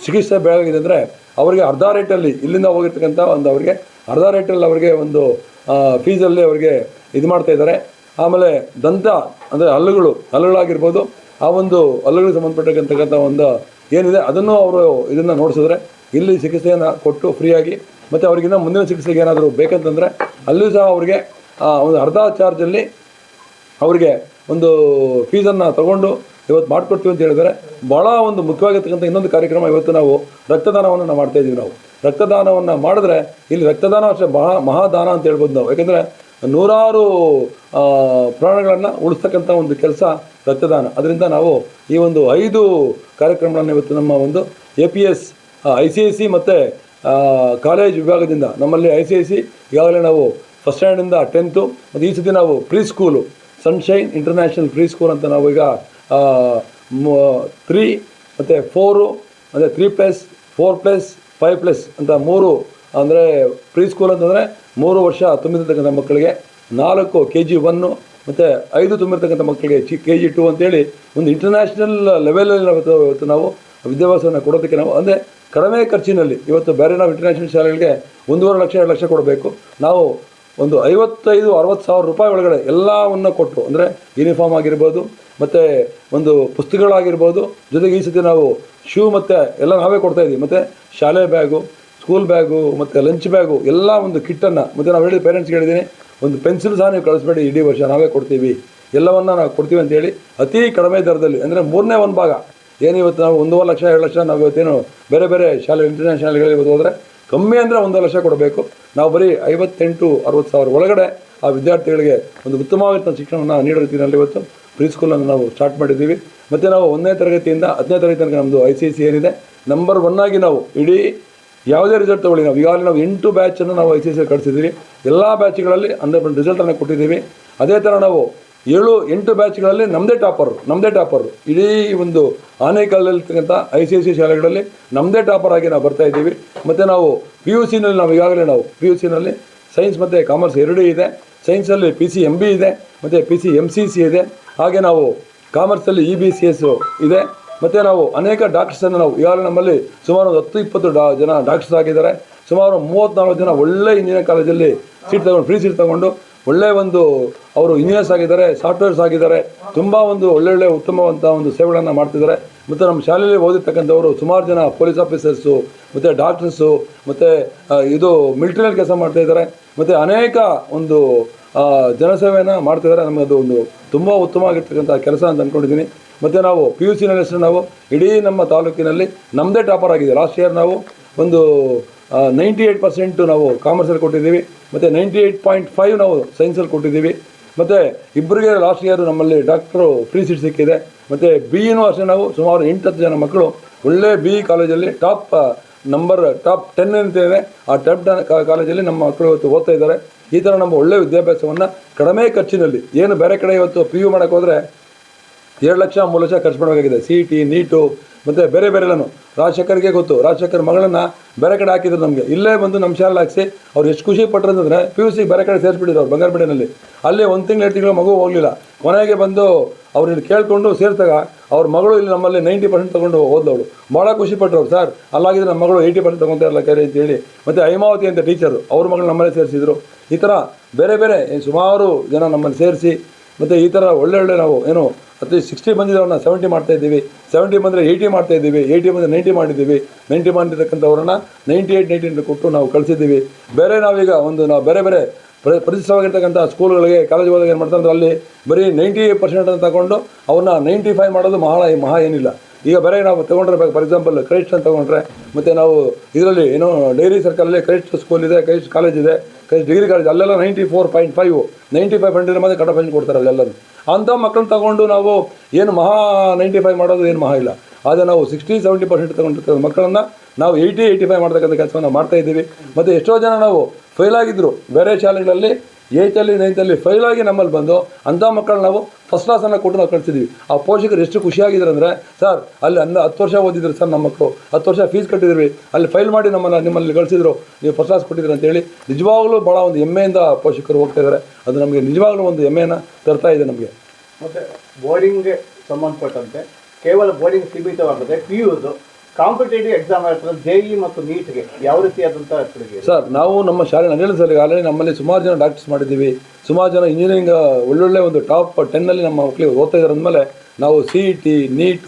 ಚಿಕಿತ್ಸೆ ಬೇಕಾಗಿದೆ ಅಂದರೆ ಅವರಿಗೆ ಅರ್ಧ ರೇಟಲ್ಲಿ ಇಲ್ಲಿಂದ ಹೋಗಿರ್ತಕ್ಕಂಥ ಒಂದು ಅವರಿಗೆ ಅರ್ಧ ರೇಟಲ್ಲಿ ಅವರಿಗೆ ಒಂದು ಫೀಸಲ್ಲಿ ಅವರಿಗೆ ಇದು ಮಾಡ್ತಾಯಿದ್ದಾರೆ. ಆಮೇಲೆ ದಂತ ಅಂದರೆ ಹಲ್ಲುಗಳಾಗಿರ್ಬೋದು, ಆ ಒಂದು ಹಲ್ಲುಗಳಿಗೆ ಸಂಬಂಧಪಟ್ಟಿರ್ತಕ್ಕಂಥ ಒಂದು ಏನಿದೆ ಅದನ್ನು ಅವರು ಇದನ್ನು ನೋಡಿಸಿದ್ರೆ ಇಲ್ಲಿ ಚಿಕಿತ್ಸೆಯನ್ನು ಕೊಟ್ಟು ಫ್ರೀಯಾಗಿ, ಮತ್ತು ಅವ್ರಿಗಿನ್ನ ಮುಂದಿನ ಚಿಕಿತ್ಸೆಗೆ ಏನಾದರೂ ಬೇಕಂತಂದರೆ ಅಲ್ಲೂ ಸಹ ಅವ್ರಿಗೆ ಒಂದು ಅರ್ಧ ಚಾರ್ಜಲ್ಲಿ ಅವರಿಗೆ ಒಂದು ಫೀಸನ್ನು ತಗೊಂಡು ಇವತ್ತು ಮಾಡಿಕೊಡ್ತೀವಿ ಅಂತ ಹೇಳಿದರೆ, ಭಾಳ ಒಂದು ಮುಖ್ಯವಾಗಿರ್ತಕ್ಕಂಥ ಇನ್ನೊಂದು ಕಾರ್ಯಕ್ರಮ ಇವತ್ತು ನಾವು ರಕ್ತದಾನವನ್ನು ನಾವು ಮಾಡ್ತಾಯಿದ್ದೀವಿ. ನಾವು ರಕ್ತದಾನವನ್ನು ಮಾಡಿದ್ರೆ ಇಲ್ಲಿ ರಕ್ತದಾನ ಅಷ್ಟೇ ಮಹಾದಾನ ಅಂತ ಹೇಳ್ಬೋದು ನಾವು. ಯಾಕೆಂದರೆ ನೂರಾರು ಪ್ರಾಣಗಳನ್ನು ಉಳಿಸ್ತಕ್ಕಂಥ ಒಂದು ಕೆಲಸ ರಕ್ತದಾನ. ಅದರಿಂದ ನಾವು ಈ ಒಂದು 5 ಕಾರ್ಯಕ್ರಮಗಳನ್ನು ಇವತ್ತು ನಮ್ಮ ಒಂದು APS ICIC ಮತ್ತು ಕಾಲೇಜ್ ವಿಭಾಗದಿಂದ ನಮ್ಮಲ್ಲಿ ICIC ಈಗಾಗಲೇ ನಾವು ಫಸ್ಟ್ ಸ್ಟ್ಯಾಂಡಿಂದ 10th ಮತ್ತು ಈ ಸತಿ ನಾವು pre school sunshine international pre school ಅಂತ ನಾವು ಈಗ 3 ಮತ್ತು 4 ಮತ್ತು 3+, 4+, 5+ ಅಂತ 3 ಅಂದರೆ ಪ್ರೀ ಸ್ಕೂಲ್ ಅಂತಂದರೆ 3 ವರ್ಷ ತುಂಬಿರ್ತಕ್ಕಂಥ ಮಕ್ಕಳಿಗೆ, 4 KG1 ಮತ್ತು 5 ತುಂಬಿರ್ತಕ್ಕಂಥ ಮಕ್ಕಳಿಗೆ KG2 ಅಂತೇಳಿ ಒಂದು ಇಂಟರ್ನ್ಯಾಷನಲ್ ಲೆವೆಲಲ್ಲಿ ಇವತ್ತು ನಾವು ವಿದ್ಯಾಭ್ಯಾಸವನ್ನು ಕೊಡೋದಕ್ಕೆ ನಾವು ಅಂದರೆ ಕಡಿಮೆ ಖರ್ಚಿನಲ್ಲಿ ಇವತ್ತು ಬೇರೆ ನಾವು ಇಂಟರ್ನ್ಯಾಷನಲ್ ಶಾಲೆಗಳಿಗೆ 1.5 ಲಕ್ಷ 2 ಲಕ್ಷ ಕೊಡಬೇಕು. ನಾವು ಒಂದು 55-60 ಸಾವಿರ ರೂಪಾಯಿ ಒಳಗಡೆ ಎಲ್ಲವನ್ನು ಕೊಟ್ಟು, ಅಂದರೆ ಯೂನಿಫಾರ್ಮ್ ಆಗಿರ್ಬೋದು ಮತ್ತು ಒಂದು ಪುಸ್ತಕಗಳಾಗಿರ್ಬೋದು, ಜೊತೆಗೆ ಈ ಸತಿ ನಾವು ಶೂ ಮತ್ತು ಎಲ್ಲ ನಾವೇ ಕೊಡ್ತಾಯಿದ್ದೀವಿ. ಮತ್ತು ಶಾಲೆ ಬ್ಯಾಗು, ಸ್ಕೂಲ್ ಬ್ಯಾಗು ಮತ್ತು ಲಂಚ್ ಬ್ಯಾಗು ಎಲ್ಲ ಒಂದು ಕಿಟ್ಟನ್ನು, ಮತ್ತು ನಾವು ಹೇಳಿ ಪೇರೆಂಟ್ಸ್ಗೆ ಹೇಳಿದ್ದೀನಿ, ಒಂದು ಪೆನ್ಸಿಲ್ ಸಹ ನೀವು ಕಳಿಸ್ಬೇಡಿ, ಇಡೀ ವರ್ಷ ನಾವೇ ಕೊಡ್ತೀವಿ, ಎಲ್ಲವನ್ನು ನಾವು ಕೊಡ್ತೀವಿ ಅಂತೇಳಿ ಅತಿ ಕಡಿಮೆ ದರದಲ್ಲಿ, ಅಂದರೆ 1/3 ಭಾಗ ಏನು ಇವತ್ತು ನಾವು 1.5 ಲಕ್ಷ 2 ಲಕ್ಷ ನಾವು ಇವತ್ತೇನು ಬೇರೆ ಬೇರೆ ಶಾಲೆ ಇಂಟರ್ನ್ಯಾಷನಲ್ ಶಾಲೆಗಳಿಗೆ ಇವತ್ತು ಹೋದರೆ ಕಮ್ಮಿ ಅಂದರೆ 1 ಲಕ್ಷ ಕೊಡಬೇಕು. ನಾವು ಬರೀ 58-60 ಸಾವಿರ ಒಳಗಡೆ ಆ ವಿದ್ಯಾರ್ಥಿಗಳಿಗೆ ಒಂದು ಉತ್ತಮವಾಗಿರ್ತಕ್ಕಂಥ ಶಿಕ್ಷಣವನ್ನು ನೀಡೋ ರೀತಿಯಲ್ಲಿ ಇವತ್ತು ಪ್ರೀ ಸ್ಕೂಲನ್ನು ನಾವು ಸ್ಟಾರ್ಟ್ ಮಾಡಿದ್ದೀವಿ. ಮತ್ತು ನಾವು 1ನೇ ತರಗತಿಯಿಂದ 10ನೇ ತರಗತಿ ತನಕ ನಮ್ಮದು ICIC ಏನಿದೆ ನಂಬರ್ 1 ಆಗಿ ನಾವು ಇಡೀ ಯಾವುದೇ ರಿಸಲ್ಟ್ ತೊಗೊಳ್ಳಿ, ನಾವು ಈಗಾಗಲೇ ನಾವು 8 ಬ್ಯಾಚನ್ನು ನಾವು ICIC ಕಳಿಸಿದ್ದೀವಿ. ಎಲ್ಲ ಬ್ಯಾಚ್ಗಳಲ್ಲಿ 100% ರಿಸಲ್ಟನ್ನು ಕೊಟ್ಟಿದ್ದೀವಿ. ಅದೇ ಥರ ನಾವು 7-8 ಬ್ಯಾಚ್ಗಳಲ್ಲಿ ನಮ್ಮದೇ ಟಾಪರು ಇಡೀ ಒಂದು ಆನೇಕಲ್ಲಲ್ಲಿರ್ತಕ್ಕಂಥ ICIC ಶಾಲೆಗಳಲ್ಲಿ ನಮ್ಮದೇ ಟಾಪರ್ ಆಗಿ ನಾವು ಬರ್ತಾ ಇದ್ದೀವಿ. ಮತ್ತು ನಾವು PUCನಲ್ಲಿ ನಾವು ಈಗಾಗಲೇ ನಾವು PUCನಲ್ಲಿ ಸೈನ್ಸ್ ಮತ್ತು ಕಾಮರ್ಸ್ ಎರಡೂ ಇದೆ. ಸೈನ್ಸಲ್ಲಿ PCMB ಇದೆ ಮತ್ತು PCMCC ಇದೆ. ಹಾಗೆ ನಾವು ಕಾಮರ್ಸಲ್ಲಿ EBCS ಇದೆ. ಮತ್ತು ನಾವು ಅನೇಕ ಡಾಕ್ಟರ್ಸನ್ನು ನಾವು ಈಗಾಗಲೇ ನಮ್ಮಲ್ಲಿ ಸುಮಾರು 10-20 ಜನ ಡಾಕ್ಟರ್ಸ್ ಆಗಿದ್ದಾರೆ. ಸುಮಾರು 34 ಜನ ಒಳ್ಳೆ ಇಂಜಿನಿಯರಿಂಗ್ ಕಾಲೇಜಲ್ಲಿ ಫ್ರೀ ಸೀಟ್ ತೊಗೊಂಡು ಒಳ್ಳೆಯ ಒಂದು ಅವರು ಇಂಜಿನಿಯರ್ಸ್ ಆಗಿದ್ದಾರೆ, ಸಾಫ್ಟ್ವೇರ್ಸ್ ಆಗಿದ್ದಾರೆ, ತುಂಬ ಒಂದು ಒಳ್ಳೊಳ್ಳೆ ಉತ್ತಮವಂಥ ಒಂದು ಸೇವೆಗಳನ್ನು ಮಾಡ್ತಿದ್ದಾರೆ. ಮತ್ತು ನಮ್ಮ ಶಾಲೆಯಲ್ಲಿ ಓದಿರ್ತಕ್ಕಂಥವರು ಸುಮಾರು ಜನ ಪೊಲೀಸ್ ಆಫೀಸರ್ಸು ಮತ್ತು ಡಾಕ್ಟರ್ಸು ಮತ್ತು ಇದು ಮಿಲಿಟ್ರಿಯಲ್ಲಿ ಕೆಲಸ ಮಾಡ್ತಾಯಿದ್ದಾರೆ. ಮತ್ತು ಅನೇಕ ಒಂದು ಜನಸೇವೆಯನ್ನು ಮಾಡ್ತಿದ್ದಾರೆ. ನಮ್ಮದು ಒಂದು ತುಂಬ ಉತ್ತಮವಾಗಿರ್ತಕ್ಕಂಥ ಕೆಲಸ ಅಂತ ಅಂದ್ಕೊಂಡಿದ್ದೀನಿ. ಮತ್ತು ನಾವು PUCನಲ್ಲಿ ಹೆಸರು ನಾವು ಇಡೀ ನಮ್ಮ ತಾಲೂಕಿನಲ್ಲಿ ನಮ್ಮದೇ ಟಾಪರ್ ಆಗಿದೆ. ಲಾಸ್ಟ್ ಇಯರ್ ನಾವು ಒಂದು 98% ನಾವು ಕಾಮರ್ಸಲ್ಲಿ ಕೊಟ್ಟಿದ್ದೀವಿ ಮತ್ತು 98.5 ನಾವು ಸೈನ್ಸಲ್ಲಿ ಕೊಟ್ಟಿದ್ದೀವಿ. ಮತ್ತು ಇಬ್ಬರಿಗೆ ಲಾಸ್ಟ್ ಇಯರ್ ನಮ್ಮಲ್ಲಿ ಡಾಕ್ಟ್ರು ಫ್ರೀ ಸೀಟ್ ಸಿಕ್ಕಿದೆ. ಮತ್ತು BEನೂ ಅಷ್ಟೇ ನಾವು ಸುಮಾರು 8-10 ಜನ ಮಕ್ಕಳು ಒಳ್ಳೆ BE ಕಾಲೇಜಲ್ಲಿ ಟಾಪ್ 10 ಅಂತಿದೆ, ಆ ಟಾಪ್ 10 ಕಾಲೇಜಲ್ಲಿ ನಮ್ಮ ಮಕ್ಕಳು ಇವತ್ತು ಓದ್ತಾ ಇದ್ದಾರೆ. ಈ ಥರ ನಮ್ಮ ಒಳ್ಳೆಯ ವಿದ್ಯಾಭ್ಯಾಸವನ್ನು ಕಡಿಮೆ ಖರ್ಚಿನಲ್ಲಿ, ಏನು ಬೇರೆ ಕಡೆ ಇವತ್ತು PU ಮಾಡೋಕ್ಕೆ ಹೋದರೆ 2 ಲಕ್ಷ 3 ಲಕ್ಷ ಖರ್ಚು ಮಾಡಬೇಕಾಗಿದೆ. CET, ನೀಟು ಮತ್ತು ಬೇರೆ ಬೇರೆಲ್ಲೂ ರಾಜಶೇಖರ್ಗೆ ಗೊತ್ತು. ರಾಜಶೇಖರ್ ಮಗಳನ್ನು ಬೇರೆ ಕಡೆ ಹಾಕಿದ್ರು, ನಮಗೆ ಇಲ್ಲೇ ಬಂದು ನಮ್ಮ ಶಾಲೆ ಹಾಕಿಸಿ ಅವ್ರು ಎಷ್ಟು ಖುಷಿ ಪಟ್ಟರು ಅಂತಂದರೆ PUC ಬೇರೆ ಕಡೆ ಸೇರಿಸ್ಬಿಟ್ಟಿದ್ರು ಅವ್ರು ಬಂಗಾರಪೇಟೆಯಲ್ಲಿ. ಅಲ್ಲಿ 1 ತಿಂಗಳು 2 ತಿಂಗಳು ಮಗು ಹೋಗಲಿಲ್ಲ. ಕೊನೆಗೆ ಬಂದು ಅವ್ರನ್ನ ಕೇಳಿಕೊಂಡು ಸೇರಿಸಿದಾಗ ಅವ್ರ ಮಗಳು ಇಲ್ಲಿ ನಮ್ಮಲ್ಲಿ 90% ತೊಗೊಂಡು ಓದೋಳು. ಭಾಳ ಖುಷಿ ಪಟ್ಟರು. ಸರ್ ಅಲ್ಲಾಗಿದ್ರೆ ನಮ್ಮ ಮಗಳು 80% ತೊಗೊತಾ ಇರಲ್ಲ ಕೇಳಿ ಅಂತೇಳಿ. ಮತ್ತು ಐಮಾವತಿ ಅಂತ ಟೀಚರು ಅವ್ರ ಮಗಳು ನಮ್ಮಲ್ಲೇ ಸೇರಿಸಿದ್ರು. ಈ ಥರ ಬೇರೆ ಬೇರೆ ಸುಮಾರು ಜನ ನಮ್ಮಲ್ಲಿ ಸೇರಿಸಿ, ಮತ್ತು ಈ ಥರ ಒಳ್ಳೆ ನಾವು ಏನು ಅಟ್ಲೀಸ್ಟ್ 60 ಬಂದಿದ್ದವ್ರನ್ನ 70 ಮಾಡ್ತಾಯಿದ್ದೀವಿ, 70 ಬಂದರೆ 80 ಮಾಡ್ತಾಯಿದ್ದೀವಿ, 80 ಬಂದರೆ 90 ಮಾಡಿದ್ದೀವಿ, 90 ಮಾಡಿರ್ತಕ್ಕಂಥವ್ರನ್ನ 98 ಕೊಟ್ಟು ನಾವು ಕಳಿಸಿದ್ದೀವಿ. ಬೇರೆ ನಾವೀಗ ನಾವು ಬೇರೆ ಬೇರೆ ಪ್ರತಿಷ್ಠವಾಗಿರ್ತಕ್ಕಂಥ ಸ್ಕೂಲ್ಗಳಿಗೆ ಕಾಲೇಜ್ ಹೋದಾಗ ಏನು ಮಾಡ್ತಾರೆ ಅಂದರೆ ಅಲ್ಲಿ ಬರೀ 90% ಅಂತ ತಗೊಂಡು ಅವ್ರನ್ನ 95 ಮಾಡೋದು ಮಹಾ ಏನಿಲ್ಲ. ಈಗ ಬೇರೆ ನಾವು ತೊಗೊಂಡ್ರೆ ಫಾರ್ ಎಕ್ಸಾಂಪಲ್ ಕ್ರೈಸ್ಟ್ ಅಂತ ತೊಗೊಂಡ್ರೆ, ಮತ್ತು ನಾವು ಇದರಲ್ಲಿ ಏನೋ ಡೈರಿ ಸರ್ಕಲಲ್ಲಿ ಕ್ರೈಸ್ಟ್ ಸ್ಕೂಲ್ ಇದೆ, ಕ್ರೈಸ್ಟ್ ಕಾಲೇಜ್ ಇದೆ, ಕ್ರೈಸ್ಟ್ ಡಿಗ್ರಿ ಕಾಲೇಜ್, ಅಲ್ಲೆಲ್ಲ 94.5 95% ಮತ್ತೆ ಕಟ್ ಆಫ್ ಕೊಡ್ತಾರೆ ಅಲ್ಲೆಲ್ಲರೂ. ಅಂಥ ಮಕ್ಕಳನ್ನ ತಗೊಂಡು ನಾವು ಏನು 95 ಮಾಡೋದು ಏನು ಮಹಾ ಇಲ್ಲ. ಆದರೆ ನಾವು 60-70% ತಗೊಂಡಿರ್ತಕ್ಕಂಥ ಮಕ್ಕಳನ್ನು ನಾವು 80-85 ಮಾಡ್ತಕ್ಕಂಥ ಕೆಲಸವನ್ನು ಮಾಡ್ತಾ ಇದ್ದೀವಿ. ಮತ್ತು ಎಷ್ಟೋ ಜನ ನಾವು ಫೇಲ್ ಆಗಿದ್ದರು ಬೇರೆ ಶಾಲೆಗಳಲ್ಲಿ 8th 9th ಫೇಲ್ ಆಗಿ ನಮ್ಮಲ್ಲಿ ಬಂದು ಅಂಥ ಮಕ್ಕಳು ನಾವು ಫಸ್ಟ್ ಕ್ಲಾಸನ್ನು ಕೊಟ್ಟು ನಾವು ಕಳಿಸಿದ್ವಿ. ಆ ಪೋಷಕರು ಎಷ್ಟು ಖುಷಿಯಾಗಿದ್ದಾರೆ ಅಂದರೆ, ಸರ್ ಅಲ್ಲಿ 10 ವರ್ಷ ಓದಿದ್ರು ಸರ್ ನಮ್ಮ ಮಕ್ಕಳು, 10 ವರ್ಷ ಫೀಸ್ ಕಟ್ಟಿದ್ವಿ, ಅಲ್ಲಿ ಫೈಲ್ ಮಾಡಿ ನಿಮ್ಮಲ್ಲಿ ಕಳಿಸಿದ್ರು, ನೀವು ಫಸ್ಟ್ ಕ್ಲಾಸ್ ಕೊಟ್ಟಿದ್ರು ಅಂತೇಳಿ ನಿಜವಾಗ್ಲೂ ಭಾಳ ಒಂದು ಹೆಮ್ಮೆಯಿಂದ ಪೋಷಕರು ಹೋಗ್ತಾ ಇದ್ದಾರೆ. ಅದು ನಮಗೆ ನಿಜವಾಗ್ಲೂ ಒಂದು ಹೆಮ್ಮೆಯನ್ನು ತರ್ತಾ ಇದೆ ನಮಗೆ. ಮತ್ತು ಬೋರ್ಡಿಂಗ್ಗೆ ಸಂಬಂಧಪಟ್ಟಂತೆ ಕೇವಲ ಬೋರ್ಡಿಂಗ್ ಸೀಮಿತವಾಗದೆ PUದು ಕಾಂಪಿಟೇಟಿವ್ ಎಕ್ಸಾಮ್ ಇರ್ತದೆ, JEE ಮತ್ತು NEETಗೆ ಯಾವ ರೀತಿಯಾದಂಥ ಕೊಡುಗೆ? ಸರ್ ನಾವು ನಮ್ಮ ಶಾಲೆ ನಡೆಯಲು ಸರ್ ಆಲ್ರೆಡಿ ನಮ್ಮಲ್ಲಿ ಸುಮಾರು ಜನ ಡಾಕ್ಟರ್ಸ್ ಮಾಡಿದ್ದೀವಿ, ಸುಮಾರು ಜನ ಇಂಜಿನಿಯರಿಂಗ್ ಒಳ್ಳೊಳ್ಳೆ ಒಂದು ಟಾಪ್ 10ನಲ್ಲಿ ನಮ್ಮ ಮಕ್ಕಳಿಗೆ ಓದ್ತಾ ಇದ್ದಾರೆ ಅಂದಮೇಲೆ ನಾವು CET, NEET,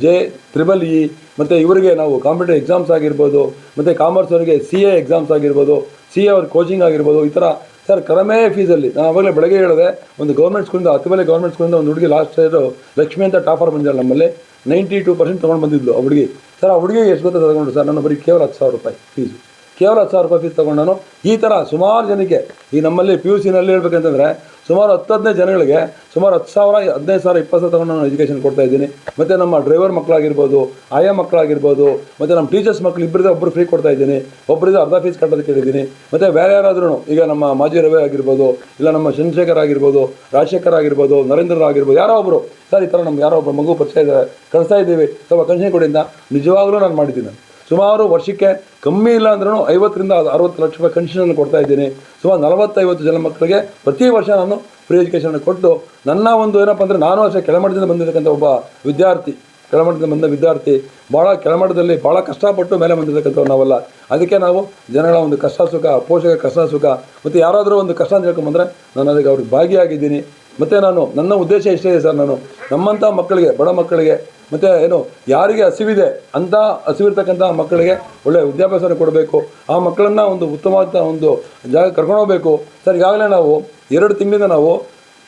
JEE ಮತ್ತು ಇವರಿಗೆ ನಾವು ಕಾಂಪಿಟೇಟಿವ್ ಎಕ್ಸಾಮ್ಸ್ ಆಗಿರ್ಬೋದು, ಮತ್ತು ಕಾಮರ್ಸ್ ಅವರಿಗೆ CA ಎಕ್ಸಾಮ್ಸ್ ಆಗಿರ್ಬೋದು, CA ಅವ್ರ ಕೋಚಿಂಗ್ ಆಗಿರ್ಬೋದು, ಈ ಥರ ಸರ್ ಕಡಿಮೆ ಫೀಸಲ್ಲಿ. ನಾನು ಆವಾಗಲೇ ಬೆಳಗ್ಗೆ ಹೇಳಿದೆ, ಒಂದು ಗೌರ್ಮೆಂಟ್ ಸ್ಕೂಲಿಂದ ಹತ್ತುಬಲೆ ಗೌರ್ಮೆಂಟ್ ಸ್ಕೂಲಿಂದ ಒಂದು ಹುಡುಗಿ ಲಾಸ್ಟ್ ಇಯರ್ ಲಕ್ಷ್ಮಿ ಅಂತ ಟಾಪರ್ ಬಂದಿದ್ದಾರೆ ನಮ್ಮಲ್ಲಿ, 92% ತೊಗೊಂಡು ಬಂದಿದ್ಲು ಆ ಹುಡುಗಿ. ಸರ್ ಆ ಹುಡುಗಿಗೆ ಎಷ್ಟು ಗೊತ್ತಾ ತಗೊಂಡು ಸರ್, ನಾನು ಬರೀ ಕೇವಲ 10,000 ರೂಪಾಯಿ ಫೀಸು, ಕೇವಲ 10,000 ರೂಪಾಯಿ ಫೀಸ್ ತೊಗೊಂಡು ನಾನು ಈ ಥರ ಸುಮಾರು ಜನಕ್ಕೆ ಈ ನಮ್ಮಲ್ಲಿ PUCನಲ್ಲಿ ಹೇಳ್ಬೇಕಂತಂದರೆ ಸುಮಾರು 10-15 ಜನಗಳಿಗೆ ಸುಮಾರು 10,000, 15,000, 20,000 ತೊಗೊಂಡು ನಾನು ಎಜುಕೇಷನ್ ಕೊಡ್ತಾ ಇದ್ದೀನಿ. ಮತ್ತು ನಮ್ಮ ಡ್ರೈವರ್ ಮಕ್ಕಳಾಗಿರ್ಬೋದು, ಆಯಾ ಮಕ್ಕಳಾಗಿರ್ಬೋದು, ಮತ್ತು ನಮ್ಮ ಟೀಚರ್ಸ್ ಮಕ್ಕಳು ಇಬ್ಬರಿಂದ ಒಬ್ಬರು ಫ್ರೀ ಕೊಡ್ತಾ ಇದ್ದೀನಿ, ಒಬ್ಬರಿಂದ ಅರ್ಧ ಫೀಸ್ ಕಟ್ಟೋದಕ್ಕೆ ಹೇಳಿದ್ದೀನಿ. ಮತ್ತು ಬೇರೆ ಯಾರಾದ್ರೂ ಈಗ ನಮ್ಮ ಮಾಜಿ ರವಿ ಆಗಿರ್ಬೋದು, ಇಲ್ಲ ನಮ್ಮ ಚಂದ್ರಶೇಖರ್ ಆಗಿರ್ಬೋದು, ರಾಜಶೇಖರ್ ಆಗಿರ್ಬೋದು, ನರೇಂದ್ರ ಆಗಿರ್ಬೋದು, ಯಾರೋ ಒಬ್ಬರು ಸರ್ ಈ ಥರ ನಮ್ಗೆ ಯಾರೋ ಒಬ್ಬರು ಮಗು ಪರಿಚಯ ಇದ್ದಾರೆ, ಕಳಿಸ್ತಾ ಇದ್ದೀವಿ, ಸ್ವಲ್ಪ ಕನ್ಸೆಷನ್ ಕೊಡಿಂದ ನಿಜವಾಗ್ಲೂ ನಾನು ಮಾಡಿದ್ದೀನಿ. ಸುಮಾರು ವರ್ಷಕ್ಕೆ ಕಮ್ಮಿ ಇಲ್ಲ ಅಂದ್ರೂ 50-60 ಲಕ್ಷ ರೂಪಾಯಿ ಕನ್ಸೆಷನ್ ಕೊಡ್ತಾ ಇದ್ದೀನಿ. ಸುಮಾರು 40-50 ಜನ ಮಕ್ಕಳಿಗೆ ಪ್ರತಿ ವರ್ಷ ನಾನು ಫ್ರೀ ಎಜುಕೇಷನ್ ಕೊಟ್ಟು ನನ್ನ ಒಂದು ಏನಪ್ಪ ಅಂದರೆ, ನಾನು ಅಷ್ಟೇ ಕೆಳಮಟ್ಟದಿಂದ ಬಂದಿರತಕ್ಕಂಥ ಒಬ್ಬ ವಿದ್ಯಾರ್ಥಿ, ಕೆಳಮಟ್ಟದಿಂದ ಬಂದ ವಿದ್ಯಾರ್ಥಿ, ಭಾಳ ಕೆಳಮಟ್ಟದಲ್ಲಿ ಭಾಳ ಕಷ್ಟಪಟ್ಟು ಮೇಲೆ ಬಂದಿರತಕ್ಕಂಥವ್ರು ನಾವೆಲ್ಲ. ಅದಕ್ಕೆ ನಾವು ಜನಗಳ ಒಂದು ಕಷ್ಟ ಸುಖ, ಪೋಷಕ ಕಷ್ಟ ಸುಖ, ಮತ್ತು ಯಾರಾದರೂ ಒಂದು ಕಷ್ಟ ಅಂತ ಹೇಳ್ಕೊಂಬಂದರೆ ನಾನು ಅದಕ್ಕೆ ಅವ್ರಿಗೆ ಭಾಗಿಯಾಗಿದ್ದೀನಿ. ಮತ್ತು ನನ್ನ ಉದ್ದೇಶ ಇಷ್ಟೇ ಇದೆ ಸರ್, ನಾನು ನಮ್ಮಂಥ ಮಕ್ಕಳಿಗೆ, ಬಡ ಮಕ್ಕಳಿಗೆ, ಮತ್ತು ಯಾರಿಗೆ ಹಸಿವಿದೆ ಅಂಥ ಹಸಿವಿರ್ತಕ್ಕಂಥ ಮಕ್ಕಳಿಗೆ ಒಳ್ಳೆಯ ವಿದ್ಯಾಭ್ಯಾಸನ ಕೊಡಬೇಕು, ಆ ಮಕ್ಕಳನ್ನು ಒಂದು ಉತ್ತಮವಾದ ಒಂದು ಜಾಗ ಕರ್ಕೊಂಡು ಹೋಗಬೇಕು. ಸರ್ ಈಗಾಗಲೇ ನಾವು 2 ತಿಂಗಳಿಂದ ನಾವು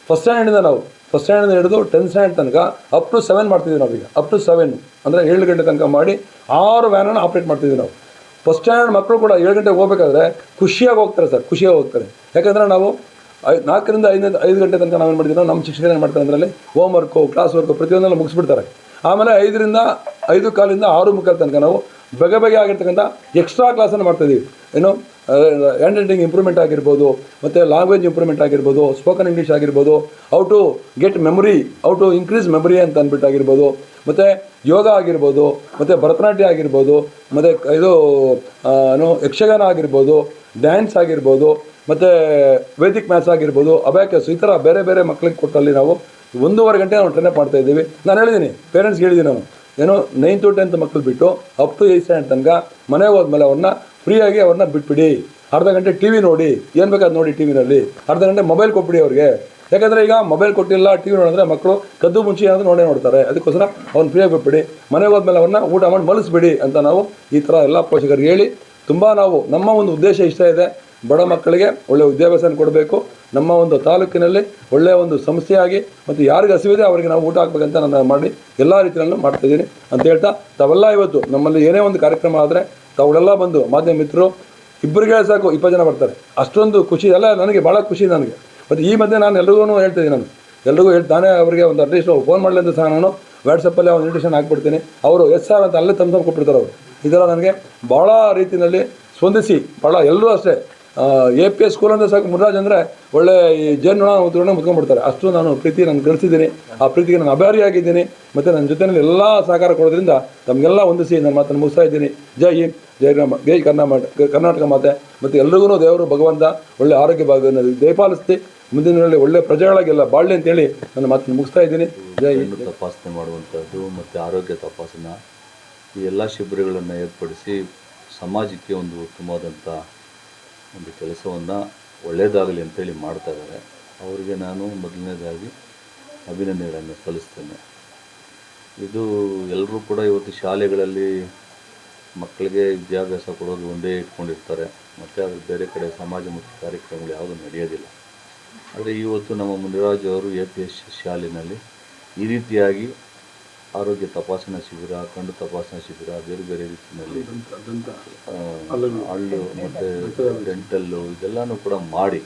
ಫಸ್ಟ್ ಸ್ಟ್ಯಾಂಡಿಂದ ಹಿಡಿದು 10th ಸ್ಟ್ಯಾಂಡರ್ಡ್ ತನಕ ಅಪ್ ಟು 7 ಮಾಡ್ತಿದ್ದೀವಿ ನಾವೀಗ. ಅಪ್ ಟು 7 ಅಂದರೆ 7 ಗಂಟೆ ತನಕ ಮಾಡಿ 6 ವ್ಯಾನನ್ನು ಆಪ್ರೇಟ್ ಮಾಡ್ತಿದ್ದೀವಿ ನಾವು. ಫಸ್ಟ್ ಸ್ಟ್ಯಾಂಡರ್ಡ್ ಮಕ್ಕಳು ಕೂಡ 7 ಗಂಟೆಗೆ ಹೋಗಬೇಕಾದ್ರೆ ಖುಷಿಯಾಗಿ ಹೋಗ್ತಾರೆ ಸರ್, ಖುಷಿಯಾಗಿ ಹೋಗ್ತಾರೆ. ಯಾಕಂದರೆ ನಾವು 4ರಿಂದ 5 ಗಂಟೆ ತನಕ ನಾವೇನು ಮಾಡಿದ್ದೀವಿ, ನಮ್ಮ ಶಿಕ್ಷಕರು ಏನು ಮಾಡ್ತಾರೆ ಅದರಲ್ಲಿ ಹೋಮ್ ವರ್ಕು, ಕ್ಲಾಸ್ ವರ್ಕು ಪ್ರತಿಯೊಂದೆಲ್ಲ ಮುಗಿಸ್ಬಿಡ್ತಾರೆ. ಆಮೇಲೆ 5ರಿಂದ 5:15 ತನಕ ನಾವು ಬೇಗ ಆಗಿರ್ತಕ್ಕಂಥ ಎಕ್ಸ್ಟ್ರಾ ಕ್ಲಾಸನ್ನು ಮಾಡ್ತಾಯಿದ್ದೀವಿ. ಹ್ಯಾಂಡ್ ರೈಟಿಂಗ್ ಇಂಪ್ರೂವ್ಮೆಂಟ್ ಆಗಿರ್ಬೋದು, ಮತ್ತು ಲ್ಯಾಂಗ್ವೇಜ್ ಇಂಪ್ರೂವ್ಮೆಂಟ್ ಆಗಿರ್ಬೋದು, ಸ್ಪೋಕನ್ ಇಂಗ್ಲೀಷ್ ಆಗಿರ್ಬೋದು, how to get memory, how to increase memory ಅಂತ ಅಂದ್ಬಿಟ್ಟು ಆಗಿರ್ಬೋದು, ಮತ್ತು ಯೋಗ ಆಗಿರ್ಬೋದು, ಮತ್ತು ಭರತನಾಟ್ಯ ಆಗಿರ್ಬೋದು, ಮತ್ತು ಯಕ್ಷಗಾನ ಆಗಿರ್ಬೋದು, ಡ್ಯಾನ್ಸ್ ಆಗಿರ್ಬೋದು, ಮತ್ತು ವೇದಿಕ್ ಮ್ಯಾಥ್ಸ್ ಆಗಿರ್ಬೋದು, ಅಬ್ಯಾಕಸ್, ಈ ಥರ ಬೇರೆ ಬೇರೆ ಮಕ್ಕಳಿಗೆ ಕೊಟ್ಟಲ್ಲಿ ನಾವು 1.5 ಗಂಟೆ ನಾವು ಟ್ರೈನಪ್ ಮಾಡ್ತಾ ಇದ್ದೀವಿ. ನಾನು ಹೇಳಿದ್ದೀನಿ, ಪೇರೆಂಟ್ಸ್ಗೆ ಹೇಳಿದ್ದೀನಿ, ನಾನು 9th to 10th ಮಕ್ಕಳು ಬಿಟ್ಟು ಅಪ್ ಟು 8th ಸ್ಟ್ಯಾಂಡರ್ಡ್ ತನಕ ಮನೆಗೆ ಹೋದ್ಮೇಲೆ ಅವ್ರನ್ನ ಫ್ರೀಯಾಗಿ ಅವ್ರನ್ನ ಬಿಟ್ಬಿಡಿ. ಅರ್ಧ ಗಂಟೆ TV ನೋಡಿ, ಏನು ಬೇಕಾದ್ರೆ ನೋಡಿ TVನಲ್ಲಿ, ಅರ್ಧ ಗಂಟೆ ಮೊಬೈಲ್ ಕೊಟ್ಬಿಡಿ ಅವ್ರಿಗೆ. ಯಾಕಂದರೆ ಈಗ ಮೊಬೈಲ್ ಕೊಟ್ಟಿಲ್ಲ, TV ನೋಡಿದ್ರೆ ಮಕ್ಕಳು ಕದ್ದು ಮುಂಚೆ ಏನಾದರೂ ನೋಡ್ತಾರೆ. ಅದಕ್ಕೋಸ್ಕರ ಅವ್ನು ಫ್ರೀಯಾಗಿ ಬಿಟ್ಬಿಡಿ, ಮನೆಗೆ ಹೋದ್ಮೇಲೆ ಅವ್ರನ್ನ ಊಟ ಮಾಡಿ ಮಲಗಿಸ್ಬಿಡಿ ಅಂತ ನಾವು ಈ ಥರ ಎಲ್ಲ ಪೋಷಕರಿಗೆ ಹೇಳಿ, ತುಂಬ ನಮ್ಮ ಒಂದು ಉದ್ದೇಶ ಇಷ್ಟ ಇದೆ, ಬಡ ಮಕ್ಕಳಿಗೆ ಒಳ್ಳೆಯ ವಿದ್ಯಾಭ್ಯಾಸ ಕೊಡಬೇಕು, ನಮ್ಮ ಒಂದು ತಾಲೂಕಿನಲ್ಲಿ ಒಳ್ಳೆಯ ಒಂದು ಸಂಸ್ಥೆಯಾಗಿ, ಮತ್ತು ಯಾರಿಗೆ ಹಸಿವಿದೆ ಅವರಿಗೆ ನಾವು ಊಟ ಹಾಕ್ಬೇಕಂತ ನಾನು ಮಾಡಿ ಎಲ್ಲ ರೀತಿಯಲ್ಲೂ ಮಾಡ್ತಾಯಿದ್ದೀನಿ ಅಂತ ಹೇಳ್ತಾ, ತಾವೆಲ್ಲ ಇವತ್ತು ನಮ್ಮಲ್ಲಿ ಏನೇ ಒಂದು ಕಾರ್ಯಕ್ರಮ ಆದರೆ ತಾವುಗಳೆಲ್ಲ ಬಂದು ಮಾಧ್ಯಮ ಮಿತ್ರರು ಇಬ್ಬರಿಗೆ ಸಾಕು 20 ಜನ ಬರ್ತಾರೆ, ಅಷ್ಟೊಂದು ಖುಷಿ ಎಲ್ಲ ನನಗೆ, ಭಾಳ ಖುಷಿ ನನಗೆ. ಮತ್ತು ಈ ಮಧ್ಯೆ ನಾನು ಎಲ್ರಿಗೂ ಹೇಳ್ತಿದ್ದೀನಿ, ಎಲ್ರಿಗೂ ನಾನೇ ಅವರಿಗೆ ಒಂದು ಅಟ್ಲೀಸ್ಟ್ ಫೋನ್ ಮಾಡಲಿ ಅಂತ ಸಹ ನಾನು ವಾಟ್ಸಪ್ಪಲ್ಲಿ ಒಂದು ಇನ್ವಿಟೇಷನ್ ಹಾಕ್ಬಿಡ್ತೀನಿ. ಅವರು SR ಅಂತ ಅಲ್ಲೇ ತಂದು ಕೊಟ್ಬಿಡ್ತಾರೆ ಅವರು. ಇದರ ನನಗೆ ಭಾಳ ರೀತಿಯಲ್ಲಿ ಸ್ಪಂದಿಸಿ, ಭಾಳ ಎಲ್ಲರೂ ಅಷ್ಟೇ APS ಸ್ಕೂಲ್ ಅಂದರೆ ಸಾಕು, ಮುರಾಜ್ ಅಂದರೆ ಒಳ್ಳೆ ಈ ಜೇನುನೊಣ ಮುತ್ಕೊಂಡ್ಬಿಡ್ತಾರೆ, ಅಷ್ಟು ನಾನು ಪ್ರೀತಿ ನಾನು ಗಳಿಸಿದ್ದೀನಿ. ಆ ಪ್ರೀತಿಗೆ ನಾನು ಅಭಾರಿಯಾಗಿದ್ದೀನಿ. ಮತ್ತು ನನ್ನ ಜೊತೆಯಲ್ಲಿ ಎಲ್ಲ ಸಹಕಾರ ಕೊಡೋದ್ರಿಂದ ತಮಗೆಲ್ಲ ಹೊಂದಿಸಿ ನನ್ನ ಮಾತನ್ನು ಮುಗಿಸ್ತಾ ಇದ್ದೀನಿ. ಜೈ ಹಿಂದ್, ಜೈ ಕರ್ನಾಟಕ ಮಾತೆ. ಮತ್ತು ಎಲ್ರಿಗೂ ದೇವರು ಭಗವಂತ ಒಳ್ಳೆ ಆರೋಗ್ಯ ಭಾಗವನ್ನು ದಯಪಾಲಿಸ್ತಿ, ಮುಂದಿನ ದಿನಗಳಲ್ಲಿ ಒಳ್ಳೆ ಪ್ರಜೆಗಳಾಗೆಲ್ಲ ಬಾಳ್ಲಿ ಅಂತೇಳಿ ನನ್ನ ಮಾತನ್ನು ಮುಗಿಸ್ತಾ ಇದ್ದೀನಿ. ಜೈ ಹಿಂದ್. ತಪಾಸಣೆ ಮಾಡುವಂಥದ್ದು ಮತ್ತು ಆರೋಗ್ಯ ತಪಾಸಣೆ, ಈ ಎಲ್ಲ ಶಿಬಿರಗಳನ್ನು ಏರ್ಪಡಿಸಿ ಸಮಾಜಕ್ಕೆ ಒಂದು ಉತ್ತಮವಾದಂಥ ಒಂದು ಕೆಲಸವನ್ನು ಒಳ್ಳೆಯದಾಗಲಿ ಅಂತೇಳಿ ಮಾಡ್ತಾ ಇದ್ದಾರೆ. ಅವರಿಗೆ ನಾನು ಮೊದಲನೇದಾಗಿ ಅಭಿನಂದನೆಗಳನ್ನು ಸಲ್ಲಿಸ್ತೇನೆ. ಇದು ಎಲ್ಲರೂ ಕೂಡ ಇವತ್ತು ಶಾಲೆಗಳಲ್ಲಿ ಮಕ್ಕಳಿಗೆ ವಿದ್ಯಾಭ್ಯಾಸ ಕೊಡೋದು ಒಂದೇ ಇಟ್ಕೊಂಡಿರ್ತಾರೆ, ಮತ್ತು ಅದು ಬೇರೆ ಕಡೆ ಸಮಾಜಮುಖಿ ಕಾರ್ಯಕ್ರಮಗಳು ಯಾವುದೂ ನಡೆಯೋದಿಲ್ಲ. ಆದರೆ ಇವತ್ತು ನಮ್ಮ ಮುನಿರಾಜ್ ಅವರು APS ಶಾಲೆಯಲ್ಲಿ ಈ ರೀತಿಯಾಗಿ ಆರೋಗ್ಯ ತಪಾಸಣಾ ಶಿಬಿರ, ಕಣ್ಣು ತಪಾಸಣಾ ಶಿಬಿರ, ಬೇರೆ ಬೇರೆ ರೀತಿಯಲ್ಲಿ ಹಳ್ಳು ಮತ್ತು ಡೆಂಟಲ್ಲು ಇದೆಲ್ಲನೂ ಕೂಡ ಮಾಡಿ,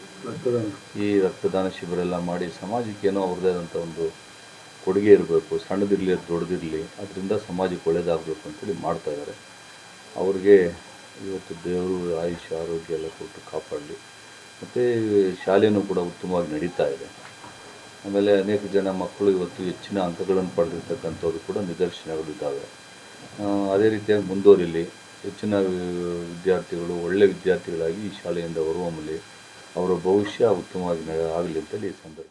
ಈ ರಕ್ತದಾನ ಶಿಬಿರ ಎಲ್ಲ ಮಾಡಿ ಸಮಾಜಕ್ಕೇನೋ ಅವ್ರದ್ದೇ ಆದಂಥ ಒಂದು ಕೊಡುಗೆ ಇರಬೇಕು, ಸಣ್ಣದಿರಲಿ ಅದು ದೊಡ್ಡದಿರಲಿ, ಅದರಿಂದ ಸಮಾಜಕ್ಕೆ ಒಳ್ಳೆಯದಾಗಬೇಕು ಅಂತೇಳಿ ಮಾಡ್ತಾಯಿದ್ದಾರೆ. ಅವ್ರಿಗೆ ಇವತ್ತು ದೇವರು ಆಯುಷ್ಯ ಆರೋಗ್ಯ ಎಲ್ಲ ಕೊಟ್ಟು ಕಾಪಾಡಲಿ. ಮತ್ತು ಶಾಲೆಯೂ ಕೂಡ ಉತ್ತಮವಾಗಿ ನಡೀತಾ ಇದೆ. ಆಮೇಲೆ ಅನೇಕ ಜನ ಮಕ್ಕಳು ಇವತ್ತು ಹೆಚ್ಚಿನ ಅಂಕಗಳನ್ನು ಪಡೆದಿರ್ತಕ್ಕಂಥದ್ದು ಕೂಡ ನಿದರ್ಶನಗಳಿದ್ದಾವೆ. ಅದೇ ರೀತಿಯಾಗಿ ಮುಂದುವರಿಲಿ, ಹೆಚ್ಚಿನ ವಿದ್ಯಾರ್ಥಿಗಳು ಒಳ್ಳೆಯ ವಿದ್ಯಾರ್ಥಿಗಳಾಗಿ ಈ ಶಾಲೆಯಿಂದ ಹೊರಹೊಮ್ಮಲಿ, ಅವರ ಭವಿಷ್ಯ ಉತ್ತಮವಾಗಿ ಆಗಲಿ ಅಂತೇಳಿ ಈ ಸಂದರ್ಭ